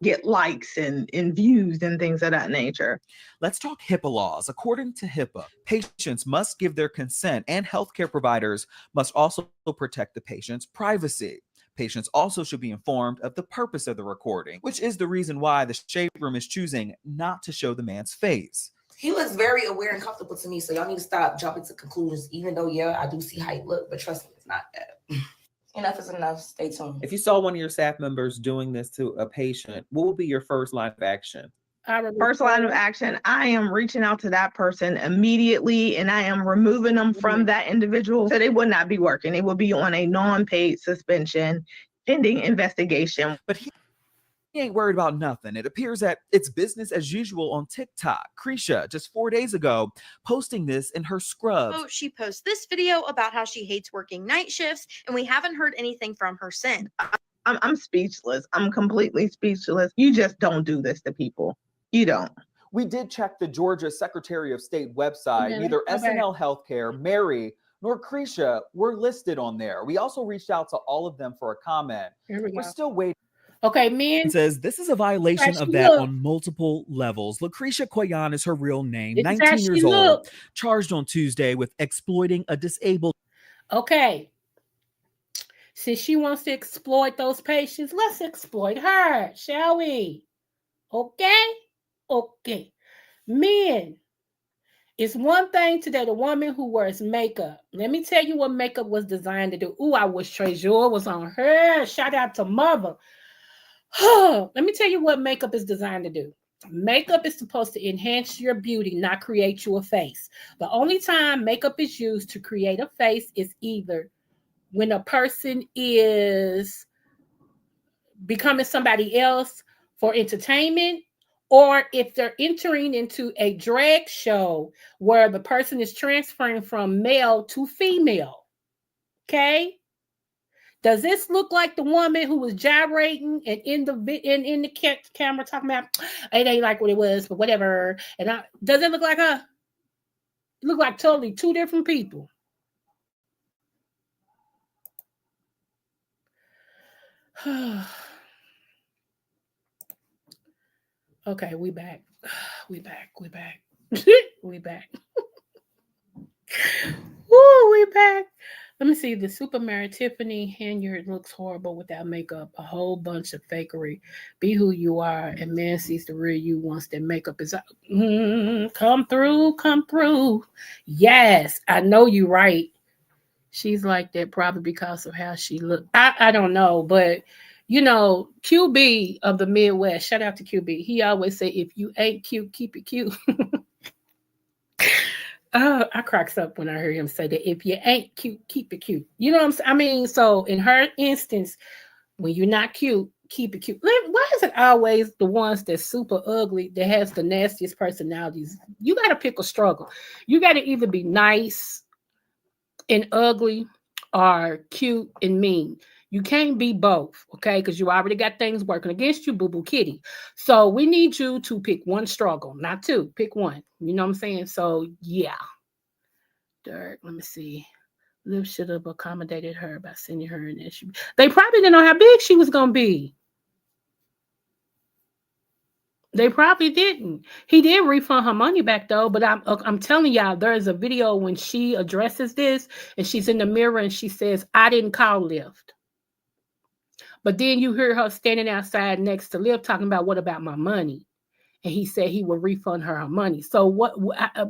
Get likes and views and things of that nature.
Let's talk HIPAA laws. According to HIPAA, patients must give their consent, and healthcare providers must also protect the patient's privacy. Patients also should be informed of the purpose of the recording, which is the reason why the shade room is choosing not to show the man's face.
He looks very aware and comfortable to me, so y'all need to stop jumping to conclusions, even though, yeah, I do see how he look, but trust me, it's not that. Enough is enough. Stay tuned.
If you saw one of your staff members doing this to a patient, what would be your first line of action?
First line of action, I am reaching out to that person immediately, and I am removing them from that individual, so they would not be working. They will be on a non-paid suspension pending investigation.
But he ain't worried about nothing. It appears that it's business as usual on TikTok. Krisha, just 4 days ago, posting this in her scrubs.
Oh, she posts this video about how she hates working night shifts, and we haven't heard anything from her since.
I'm speechless. I'm completely speechless. You just don't do this to people. You don't.
We did check the Georgia Secretary of State website. Neither SNL Healthcare, Mary, nor Krisha were listed on there. We also reached out to all of them for a comment. We're still waiting.
Okay, men.
Says this is a violation of that on multiple levels. Lucretia Koyan is her real name, 19 years old, charged on Tuesday with exploiting a disabled.
Okay. Since she wants to exploit those patients, let's exploit her, shall we? Okay? Okay. Men, it's one thing to date a woman who wears makeup. Let me tell you what makeup was designed to do. Ooh, I wish Trezor was on her. Shout out to mother. Let me tell you what makeup is designed to do. Makeup is supposed to enhance your beauty, not create you a face. The only time makeup is used to create a face is either when a person is becoming somebody else for entertainment, or if they're entering into a drag show where the person is transferring from male to female. Okay? Does this look like the woman who was gyrating and in the camera talking about it ain't like what it was, but whatever? And does it look like her? It look like totally two different people. Okay, we back. We back. We back. We back. Woo, we back. Let me see. The Super Mary Tiffany Hanyard looks horrible without makeup. A whole bunch of fakery. Be who you are, and man sees the real you once that makeup is out. Come through, come through. Yes, I know you're right. She's like that probably because of how she looked. I don't know, but you know, QB of the Midwest. Shout out to QB. He always say, "If you ain't cute, keep it cute." I cracks up when I hear him say that. If you ain't cute, keep it cute. You know what I'm saying? I mean, so in her instance, when you're not cute, keep it cute. Why is it always the ones that's super ugly that has the nastiest personalities? You got to pick a struggle. You got to either be nice and ugly or cute and mean. You can't be both, okay? Because you already got things working against you, boo-boo kitty. So we need you to pick one struggle, not two. Pick one. You know what I'm saying? So, yeah. Dirt, let me see. Liv should have accommodated her by sending her an issue. They probably didn't know how big she was going to be. They probably didn't. He did refund her money back, though. But I'm telling y'all, there is a video when she addresses this, and she's in the mirror, and she says, I didn't call Lyft. But then you hear her standing outside next to Liv talking about, what about my money? And he said he will refund her money. So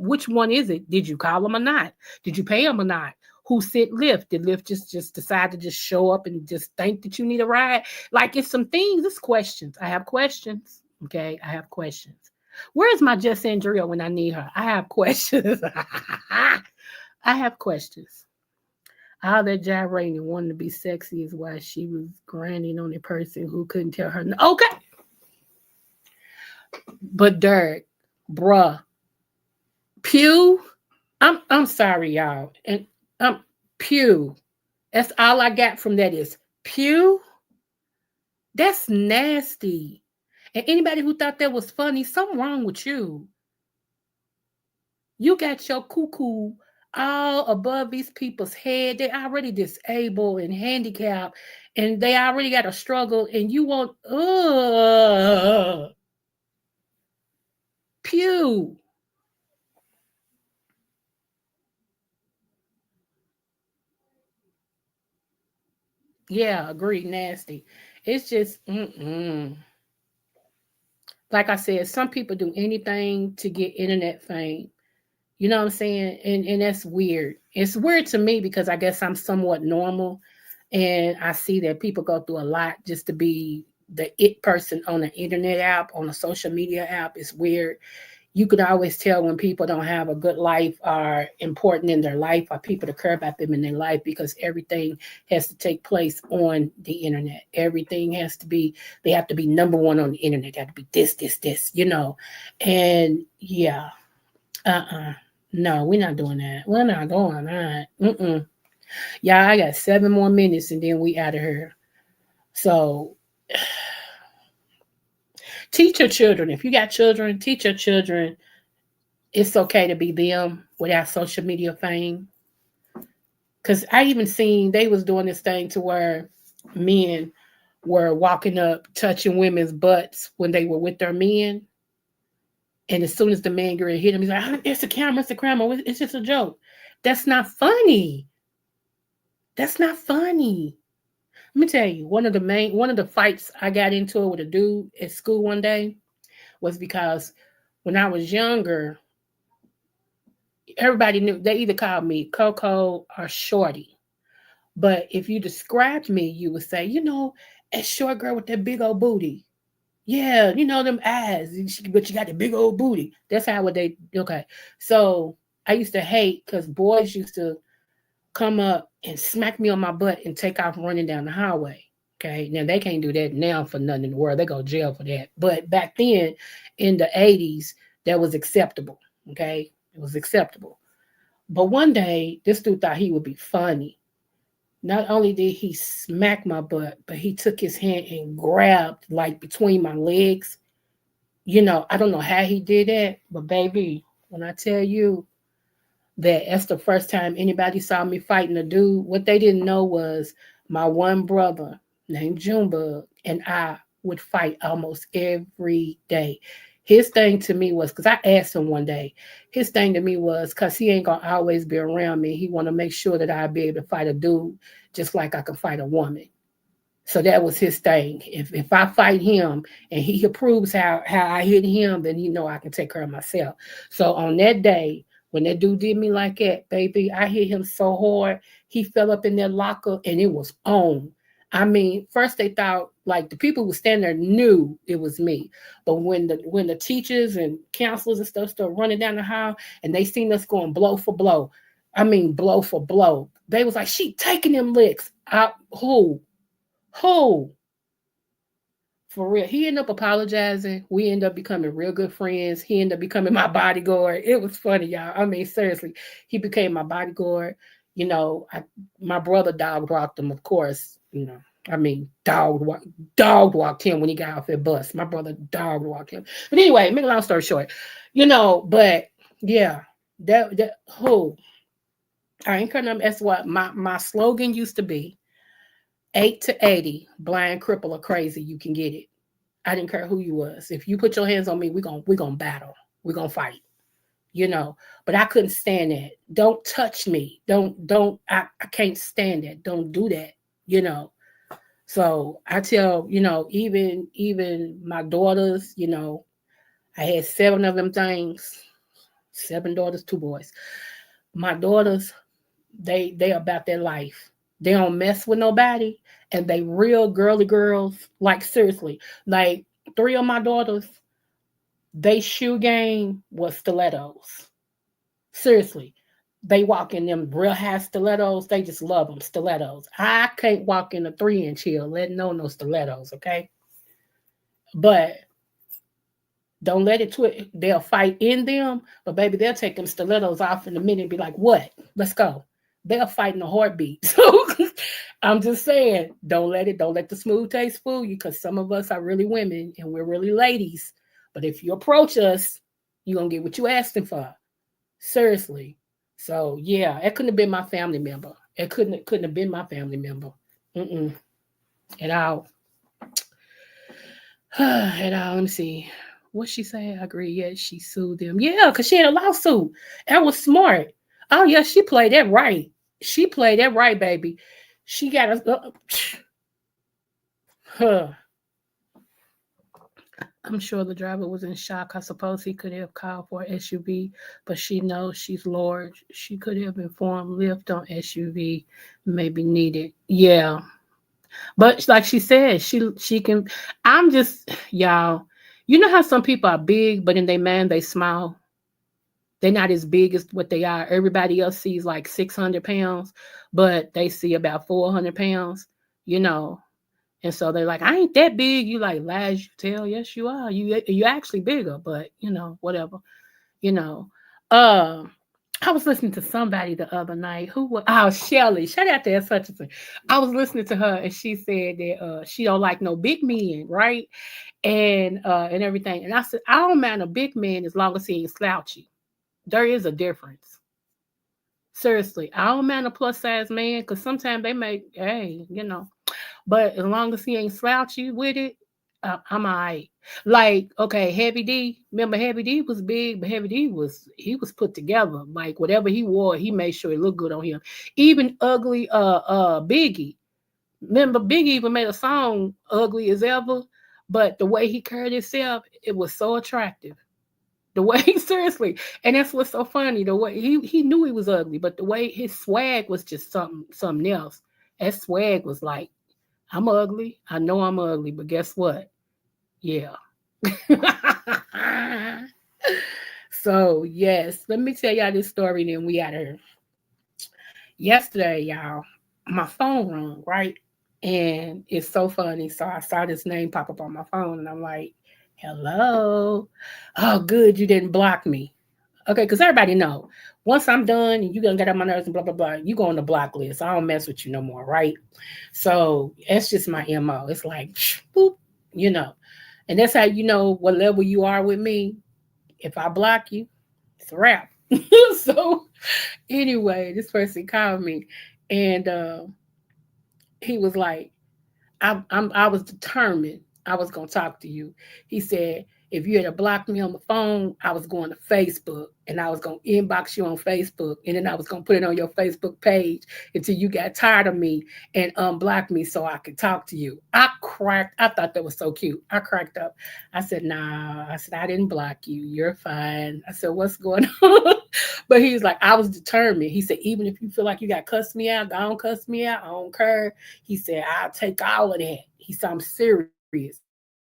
which one is it? Did you call him or not? Did you pay him or not? Who sent Lyft? Did Lyft just decide to just show up and just think that you need a ride? Like, it's some things, it's questions. I have questions. Okay, I have questions. Where's my Jess Andrea when I need her? I have questions. I have questions. All that gyrating and wanting to be sexy is why she was grinding on a person who couldn't tell her no. Okay. But Derek, bruh, Pew, I'm sorry, y'all. And Pew. That's all I got from that is Pew. That's nasty. And anybody who thought that was funny, something wrong with you. You got your cuckoo all above these people's head. They already disabled and handicapped, and they already got a struggle, and you want Pew. Yeah, agreed, nasty. It's just like I said, some people do anything to get internet fame. You know what I'm saying? And that's weird. It's weird to me because I guess I'm somewhat normal, and I see that people go through a lot just to be the it person on the internet app, on a social media app. It's weird. You could always tell when people don't have a good life or important in their life or people to care about them in their life because everything has to take place on the internet. Everything has to be, they have to be number one on the internet. They have to be this, you know. And yeah, no, we're not doing that. We're not doing that. Yeah, I got 7 more minutes and then we out of here. So teach your children. If you got children, teach your children it's okay to be them without social media fame. Because I even seen they was doing this thing to where men were walking up, touching women's butts when they were with their men. And as soon as the man girl hit him, he's like, it's a camera, it's just a joke. That's not funny. That's not funny. Let me tell you, one of the fights I got into it with a dude at school one day was because when I was younger, everybody knew they either called me Coco or Shorty. But if you described me, you would say, a short girl with that big old booty. Yeah, them eyes, but you got the big old booty. That's how they, okay. So I used to hate because boys used to come up and smack me on my butt and take off running down the highway. Okay. Now they can't do that now for nothing in the world. They go to jail for that. But back then in the 80s, that was acceptable. Okay. It was acceptable. But one day, this dude thought he would be funny. Not only did he smack my butt, but he took his hand and grabbed like between my legs. I don't know how he did that, but baby, when I tell you that's the first time anybody saw me fighting a dude, what they didn't know was my one brother named Junebug and I would fight almost every day. His thing to me was, because I asked him one day, his thing to me was, because he ain't going to always be around me, he want to make sure that I'll be able to fight a dude just like I can fight a woman. So that was his thing. If I fight him and he approves how I hit him, then he know I can take care of myself. So on that day, when that dude did me like that, baby, I hit him so hard, he fell up in that locker and it was on. I mean, first they thought like the people who were standing there knew it was me. But when the teachers and counselors and stuff started running down the hall and they seen us going blow for blow, blow for blow, they was like, she taking them licks. Who? For real. He ended up apologizing. We ended up becoming real good friends. He ended up becoming my bodyguard. It was funny, y'all. Seriously, he became my bodyguard. My brother dog walked him, of course. Dog walked him when he got off that bus. My brother dog walked him. But anyway, make a long story short, but yeah, that who I ain't gonna. That's what my slogan used to be. 8 to 80, blind, cripple, or crazy, you can get it. I didn't care who you was. If you put your hands on me, we're gonna battle. We're gonna fight. But I couldn't stand that. Don't touch me. I can't stand that. Don't do that. So I tell, even my daughters, I had 7 of them things. 7 daughters, 2 boys. My daughters, they about their life. They don't mess with nobody, and they real girly girls. Like seriously, like 3 of my daughters, they shoe game was stilettos. Seriously, they walk in them real high stilettos. They just love them stilettos. I can't walk in a 3-inch heel, letting no stilettos. Okay, but Don't let it they'll fight in them, but baby, they'll take them stilettos off in a minute and be like, what? Let's go. They'll fight in a heartbeat. So I'm just saying, don't let the smooth taste fool you, because some of us are really women and we're really ladies. But if you approach us, you're gonna get what you asking for. Seriously. So yeah, it couldn't have been my family member. It couldn't have been my family member. At all. At all. Let me see. What she say? I agree. Yeah, she sued them. Yeah, because she had a lawsuit. That was smart. Oh yeah, she played that right. She played that right, baby. She got a. I'm sure the driver was in shock. I suppose he could have called for an SUV, but she knows she's large. She could have informed Lyft on SUV may be needed. Yeah. But like she said, she can. I'm just, y'all, you know how some people are big, but in their man, they small. They're not as big as what they are. Everybody else sees like 600 pounds, but they see about 400 pounds, you know. And so they're like, I ain't that big. You like, lies you tell. Yes, you are. You actually bigger, but you know, whatever. You know. I was listening to somebody the other night. Who was Shelly. Shout out to her, such a thing. I was listening to her and she said that she don't like no big men, right? And everything. And I said, I don't mind a big man as long as he ain't slouchy. There is a difference. Seriously. I don't mind a plus size man because sometimes they make, hey, you know. But as long as he ain't slouchy with it, I'm all right. Like, okay, Heavy D. Remember, Heavy D was big, but Heavy D was put together. Like whatever he wore, he made sure it looked good on him. Even ugly Biggie. Remember, Biggie even made a song "Ugly as Ever," but the way he carried himself, it was so attractive. The way seriously, and that's what's so funny. The way he knew he was ugly, but the way his swag was just something else. That swag was like, I'm ugly. I know I'm ugly, but guess what? Yeah. So yes, let me tell y'all this story. Then we out of here. Yesterday, y'all, my phone rung, right? And it's so funny. So I saw this name pop up on my phone, and I'm like, "Hello." Oh, good, you didn't block me. Okay, because everybody know once I'm done and you gonna get on my nerves and blah blah blah, you go on the block list. I don't mess with you no more, right? So it's just my MO. It's like boop, you know. And that's how you know what level you are with me. If I block you, it's a wrap. So anyway, this person called me and he was like, I was determined I was gonna talk to you. He said, if you had blocked me on the phone, I was going to Facebook and I was gonna inbox you on Facebook, and then I was gonna put it on your Facebook page until you got tired of me and unblocked me so I could talk to you. I thought that was so cute. I cracked up. I said, nah, I said, I didn't block you. You're fine. I said, what's going on? But he was like, I was determined. He said, even if you feel like you got cuss me out, don't cuss me out. I don't care. He said, I'll take all of that. He said, I'm serious.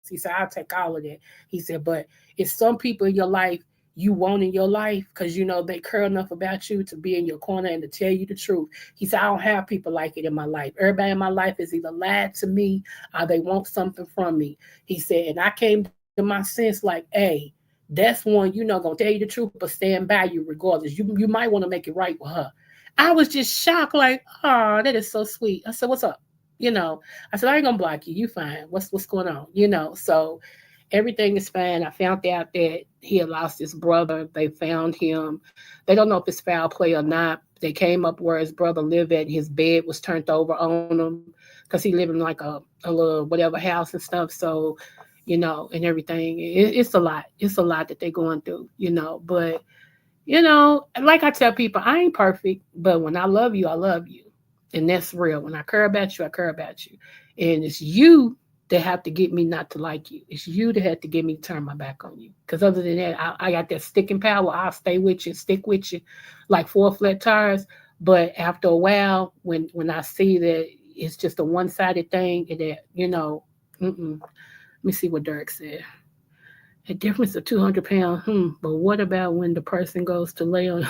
He said, I'll take all of that. He said, but it's some people in your life you want in your life because you know they care enough about you to be in your corner and to tell you the truth. He said, I don't have people like it in my life. Everybody in my life is either lied to me or they want something from me. He said, and I came to my sense like, hey, that's one, you know, gonna tell you the truth, but stand by you regardless. You might want to make it right with her. I was just shocked, like, oh, that is so sweet. I said, what's up? You know, I said, I ain't gonna block you. You fine. What's going on? You know, so everything is fine. I found out that he had lost his brother. They found him. They don't know if it's foul play or not. They came up where his brother lived at. His bed was turned over on him because he lived in like a little whatever house and stuff. So, you know, and everything. It's a lot. It's a lot that they're going through, you know. But, you know, like I tell people, I ain't perfect, but when I love you, I love you. And that's real. When I care about you, I care about you. And it's you that have to get me not to like you. It's you that have to get me to turn my back on you. Because other than that, I got that sticking power. I'll stay with you, stick with you like 4 flat tires. But after a while, when I see that it's just a one-sided thing and that, you know, let me see what Derek said. A difference of 200 pounds. But what about when the person goes to lay on?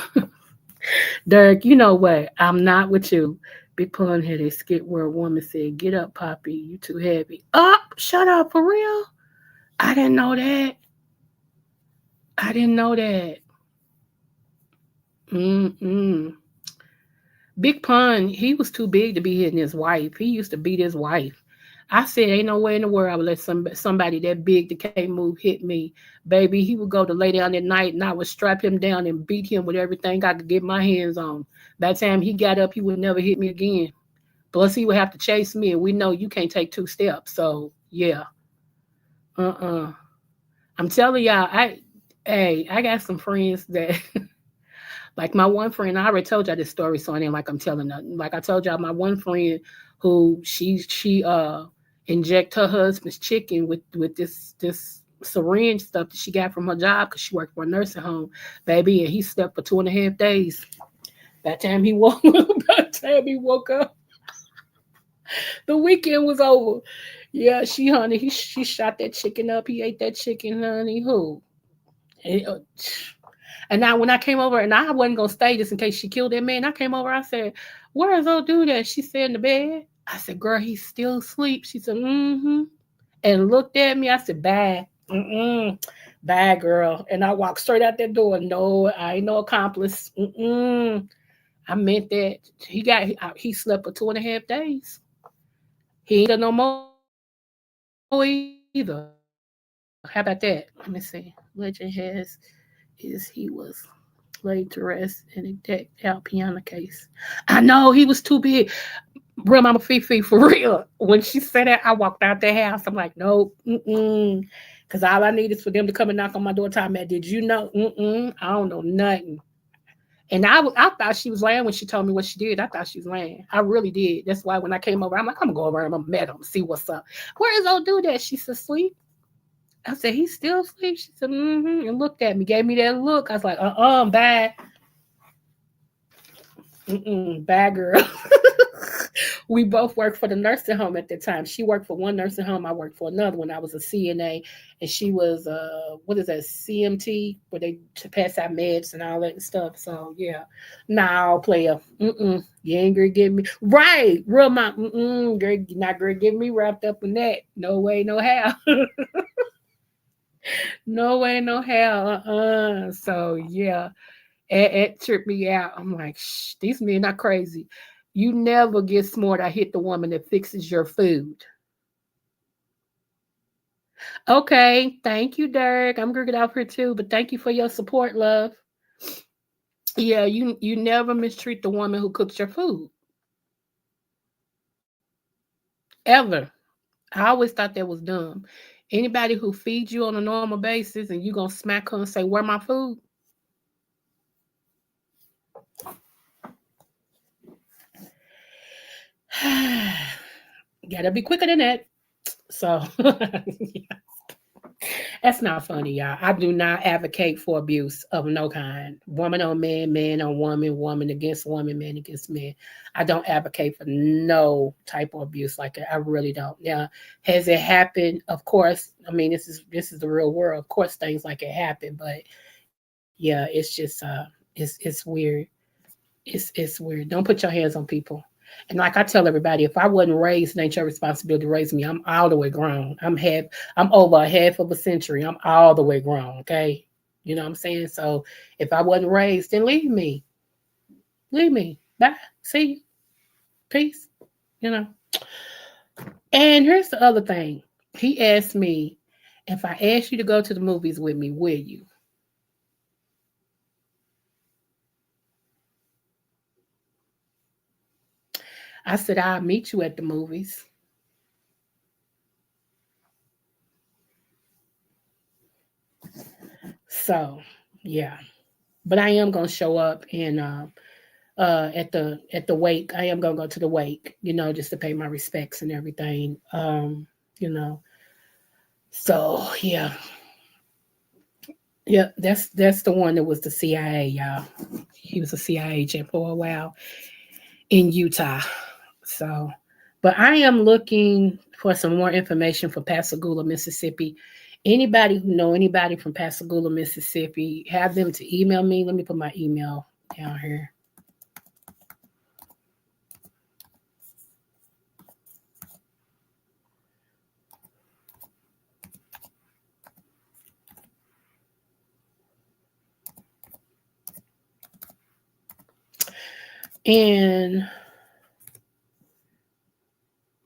Derek, you know what? I'm not with you. Big Pun had a skit where a woman said, get up, Poppy, you too heavy. Oh, shut up, for real? I didn't know that. I didn't know that. Mm-mm. Big Pun, he was too big to be hitting his wife. He used to beat his wife. I said, ain't no way in the world I would let somebody that big that can't move hit me. Baby, he would go to lay down at night and I would strap him down and beat him with everything I could get my hands on. By the time he got up, he would never hit me again. Plus, he would have to chase me, and we know you can't take 2 steps. So, yeah. I'm telling y'all, I got some friends that like my one friend, I already told y'all this story, so I ain't like I'm telling nothing. Like I told y'all, my one friend who she inject her husband's chicken with this syringe stuff that she got from her job because she worked for a nursing home, baby, and he slept for 2.5 days. By the time he woke up, the weekend was over. Yeah, she shot that chicken up. He ate that chicken, honey. Who? And now when I came over, and I wasn't gonna stay just in case she killed that man, I came over, I said, "Where is old dude at?" She said, "In the bed." I said, "Girl, he's still asleep." She said, "Mm-hmm." And looked at me. I said, "Bye. Mm-mm. Bye, girl." And I walked straight out that door. No, I ain't no accomplice. Mm-mm. I meant that. He slept for 2.5 days. He ain't got no more either. How about that? Let me see. Legend has is he was laid to rest in a decked out piano case. I know he was too big. Real Mama Fifi, for real. When she said that, I walked out the house. I'm like, nope, because all I need is for them to come and knock on my door. Time at, did you know? I don't know nothing. And I thought she was lying when she told me what she did. I thought she was lying. I really did. That's why when I came over, I'm like, I'm gonna go over and I'm gonna met him, see what's up. Where is old dude at? She said, sleep. I said, he's still asleep. She said, and looked at me, gave me that look. I was like, bad. Bad girl. We both worked for the nursing home at the time. She worked for one nursing home. I worked for another one. I was a CNA, and she was what is that, CMT, where they pass out meds and all that stuff. So yeah, now player, you ain't gonna get me right, real mom. Girl, you're not gonna get me wrapped up in that. No way, no how. No way, no how. So yeah. It tripped me out. I'm like, shh, these men are crazy. You never get smart. I hit the woman that fixes your food. Okay, thank you, Dirk. I'm gonna get off here too, but thank you for your support, love. Yeah, you never mistreat the woman who cooks your food. Ever. I always thought that was dumb. Anybody who feeds you on a normal basis and you gonna smack her and say, "Where my food?" Gotta be quicker than that. So that's not funny, y'all. I do not advocate for abuse of no kind. Woman on man, man on woman, woman against woman, man against man. I don't advocate for no type of abuse like that. I really don't. Now, has it happened? Of course. I mean, this is the real world. Of course, things like it happen, but yeah, it's just it's weird. It's weird. Don't put your hands on people. And like I tell everybody, if I wasn't raised, it ain't your responsibility to raise me. I'm all the way grown. I'm over a half of a century. I'm all the way grown. Okay. You know what I'm saying? So if I wasn't raised, then leave me. Leave me. Bye. See you. Peace. You know. And here's the other thing. He asked me, if I asked you to go to the movies with me, will you? I said, I'll meet you at the movies. So, yeah. But I am gonna show up and at the wake. I am gonna go to the wake, just to pay my respects and everything. You know. So yeah. Yeah, that's the one that was the CIA, y'all. He was a CIA agent for a while in Utah. So, but I am looking for some more information for Pascagoula, Mississippi. Anybody who know anybody from Pascagoula, Mississippi, have them to email me. Let me put my email down here. And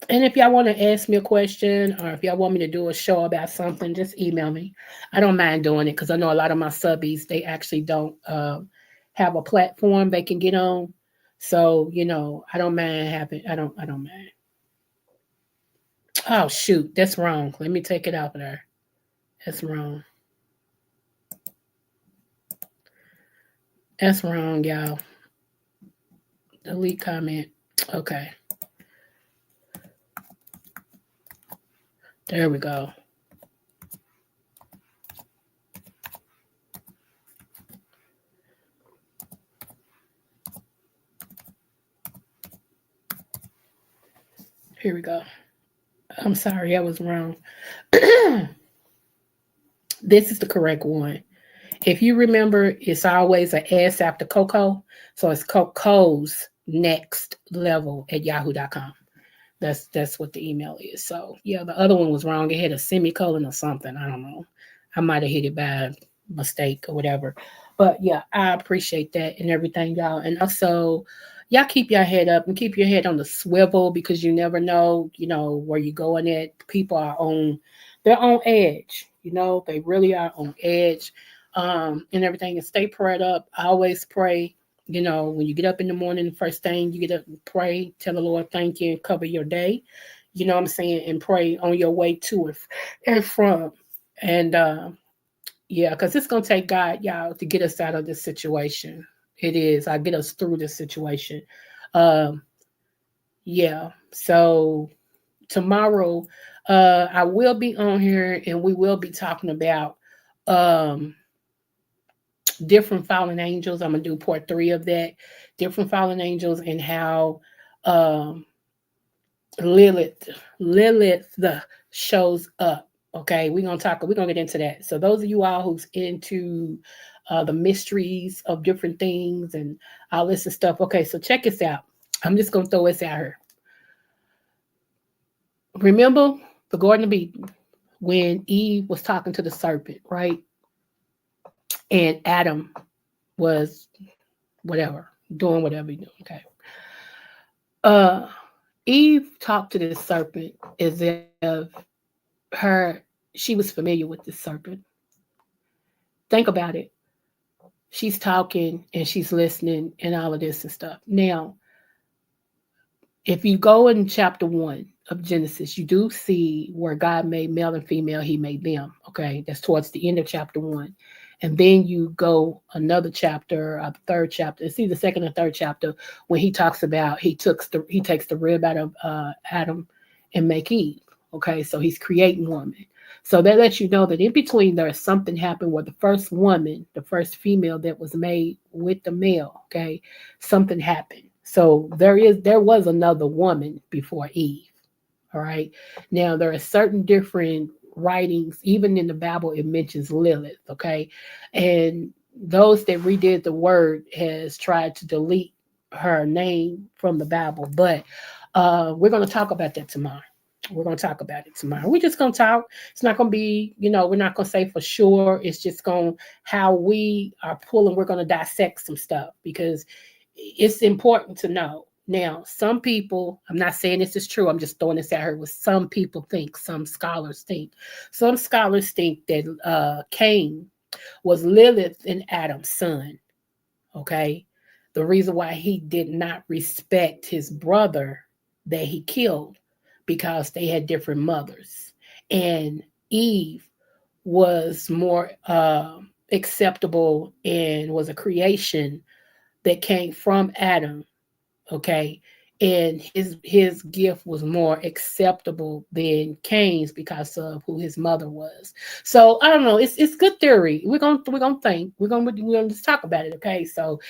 if y'all want to ask me a question or if y'all want me to do a show about something, just email me. I don't mind doing it because I know a lot of my subbies, they actually don't have a platform they can get on. So, I don't mind having, I don't mind. Oh, shoot, that's wrong. Let me take it out of there. That's wrong. That's wrong, y'all. Delete comment. Okay. There we go. Here we go. I'm sorry, I was wrong. This is the correct one. If you remember, it's always an S after Coco. So it's Coco's next level at yahoo.com. That's what the email is. So yeah, the other one was wrong. It had a semicolon or something. I don't know. I might have hit it by mistake or whatever. But yeah, I appreciate that and everything, y'all. And also, y'all keep your head up and keep your head on the swivel because you never know, where you're going at. People are on their own edge. They really are on edge. And everything. And stay prayed up. I always pray. When you get up in the morning, the first thing you get up and pray, tell the Lord thank you and cover your day. You know what I'm saying? And pray on your way to it and from. And yeah, because it's going to take God, y'all, to get us out of this situation. It is. I get us through this situation. Yeah. So tomorrow, I will be on here and we will be talking about different fallen angels. I'm gonna do part 3 of that. Different fallen angels and how Lilith shows up. Okay, we're gonna get into that. So those of you all who's into the mysteries of different things and all this and stuff. Okay, so check this out. I'm just gonna throw this out here. Remember the Garden of Eden when Eve was talking to the serpent, right? And Adam was whatever, doing whatever he doing. Okay. Eve talked to this serpent as if she was familiar with this serpent. Think about it. She's talking and she's listening and all of this and stuff. Now, if you go in chapter 1 of Genesis, you do see where God made male and female, he made them. Okay. That's towards the end of chapter 1. And then you go another chapter, a third chapter. It's either second or third chapter when he talks about he takes the rib out of Adam and make Eve. Okay, so he's creating woman. So that lets you know that in between there's something happened where the first woman, the first female that was made with the male. Okay, something happened. So there was another woman before Eve. All right. Now there are certain different writings, even in the Bible, it mentions Lilith. Okay. And those that redid the word has tried to delete her name from the Bible. But we're going to talk about that tomorrow. We're going to talk about it tomorrow. We're just going to talk. It's not going to be, we're not going to say for sure. It's just going how we are pulling. We're going to dissect some stuff because it's important to know. Now, some people, I'm not saying this is true, I'm just throwing this out here, what some people think, some scholars think. Some scholars think that Cain was Lilith and Adam's son, okay? The reason why he did not respect his brother that he killed because they had different mothers. And Eve was more acceptable and was a creation that came from Adam, okay, and his gift was more acceptable than Cain's because of who his mother was. So I don't know. It's good theory. We're gonna think. We're gonna just talk about it. Okay. So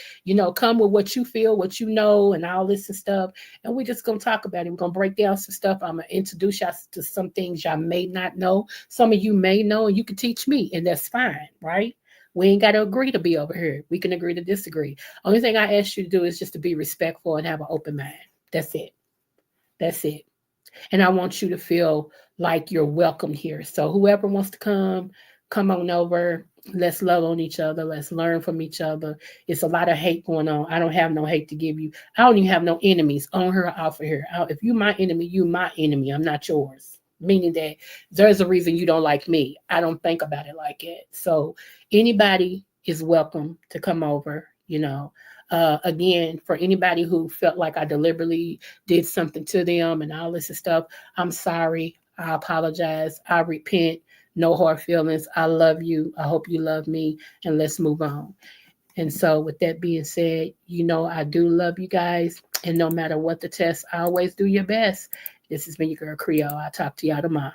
come with what you feel, what you know, and all this and stuff, and we're just gonna talk about it. We're gonna break down some stuff. I'm gonna introduce y'all to some things y'all may not know. Some of you may know, and you can teach me, and that's fine, right? We ain't got to agree to be over here. We can agree to disagree. Only thing I ask you to do is just to be respectful and have an open mind. That's it. That's it. And I want you to feel like you're welcome here. So whoever wants to come on over. Let's love on each other. Let's learn from each other. It's a lot of hate going on. I don't have no hate to give you. I don't even have no enemies on her, off of here. If you my enemy, you my enemy. I'm not yours. Meaning that there's a reason you don't like me. I don't think about it like it. So anybody is welcome to come over, you know. Again, for anybody who felt like I deliberately did something to them and all this stuff, I'm sorry. I apologize. I repent. No hard feelings. I love you. I hope you love me. And let's move on. And so with that being said, you know, I do love you guys. And no matter what the test, I always do your best. This has been your girl Creole. I'll talk to y'all tomorrow.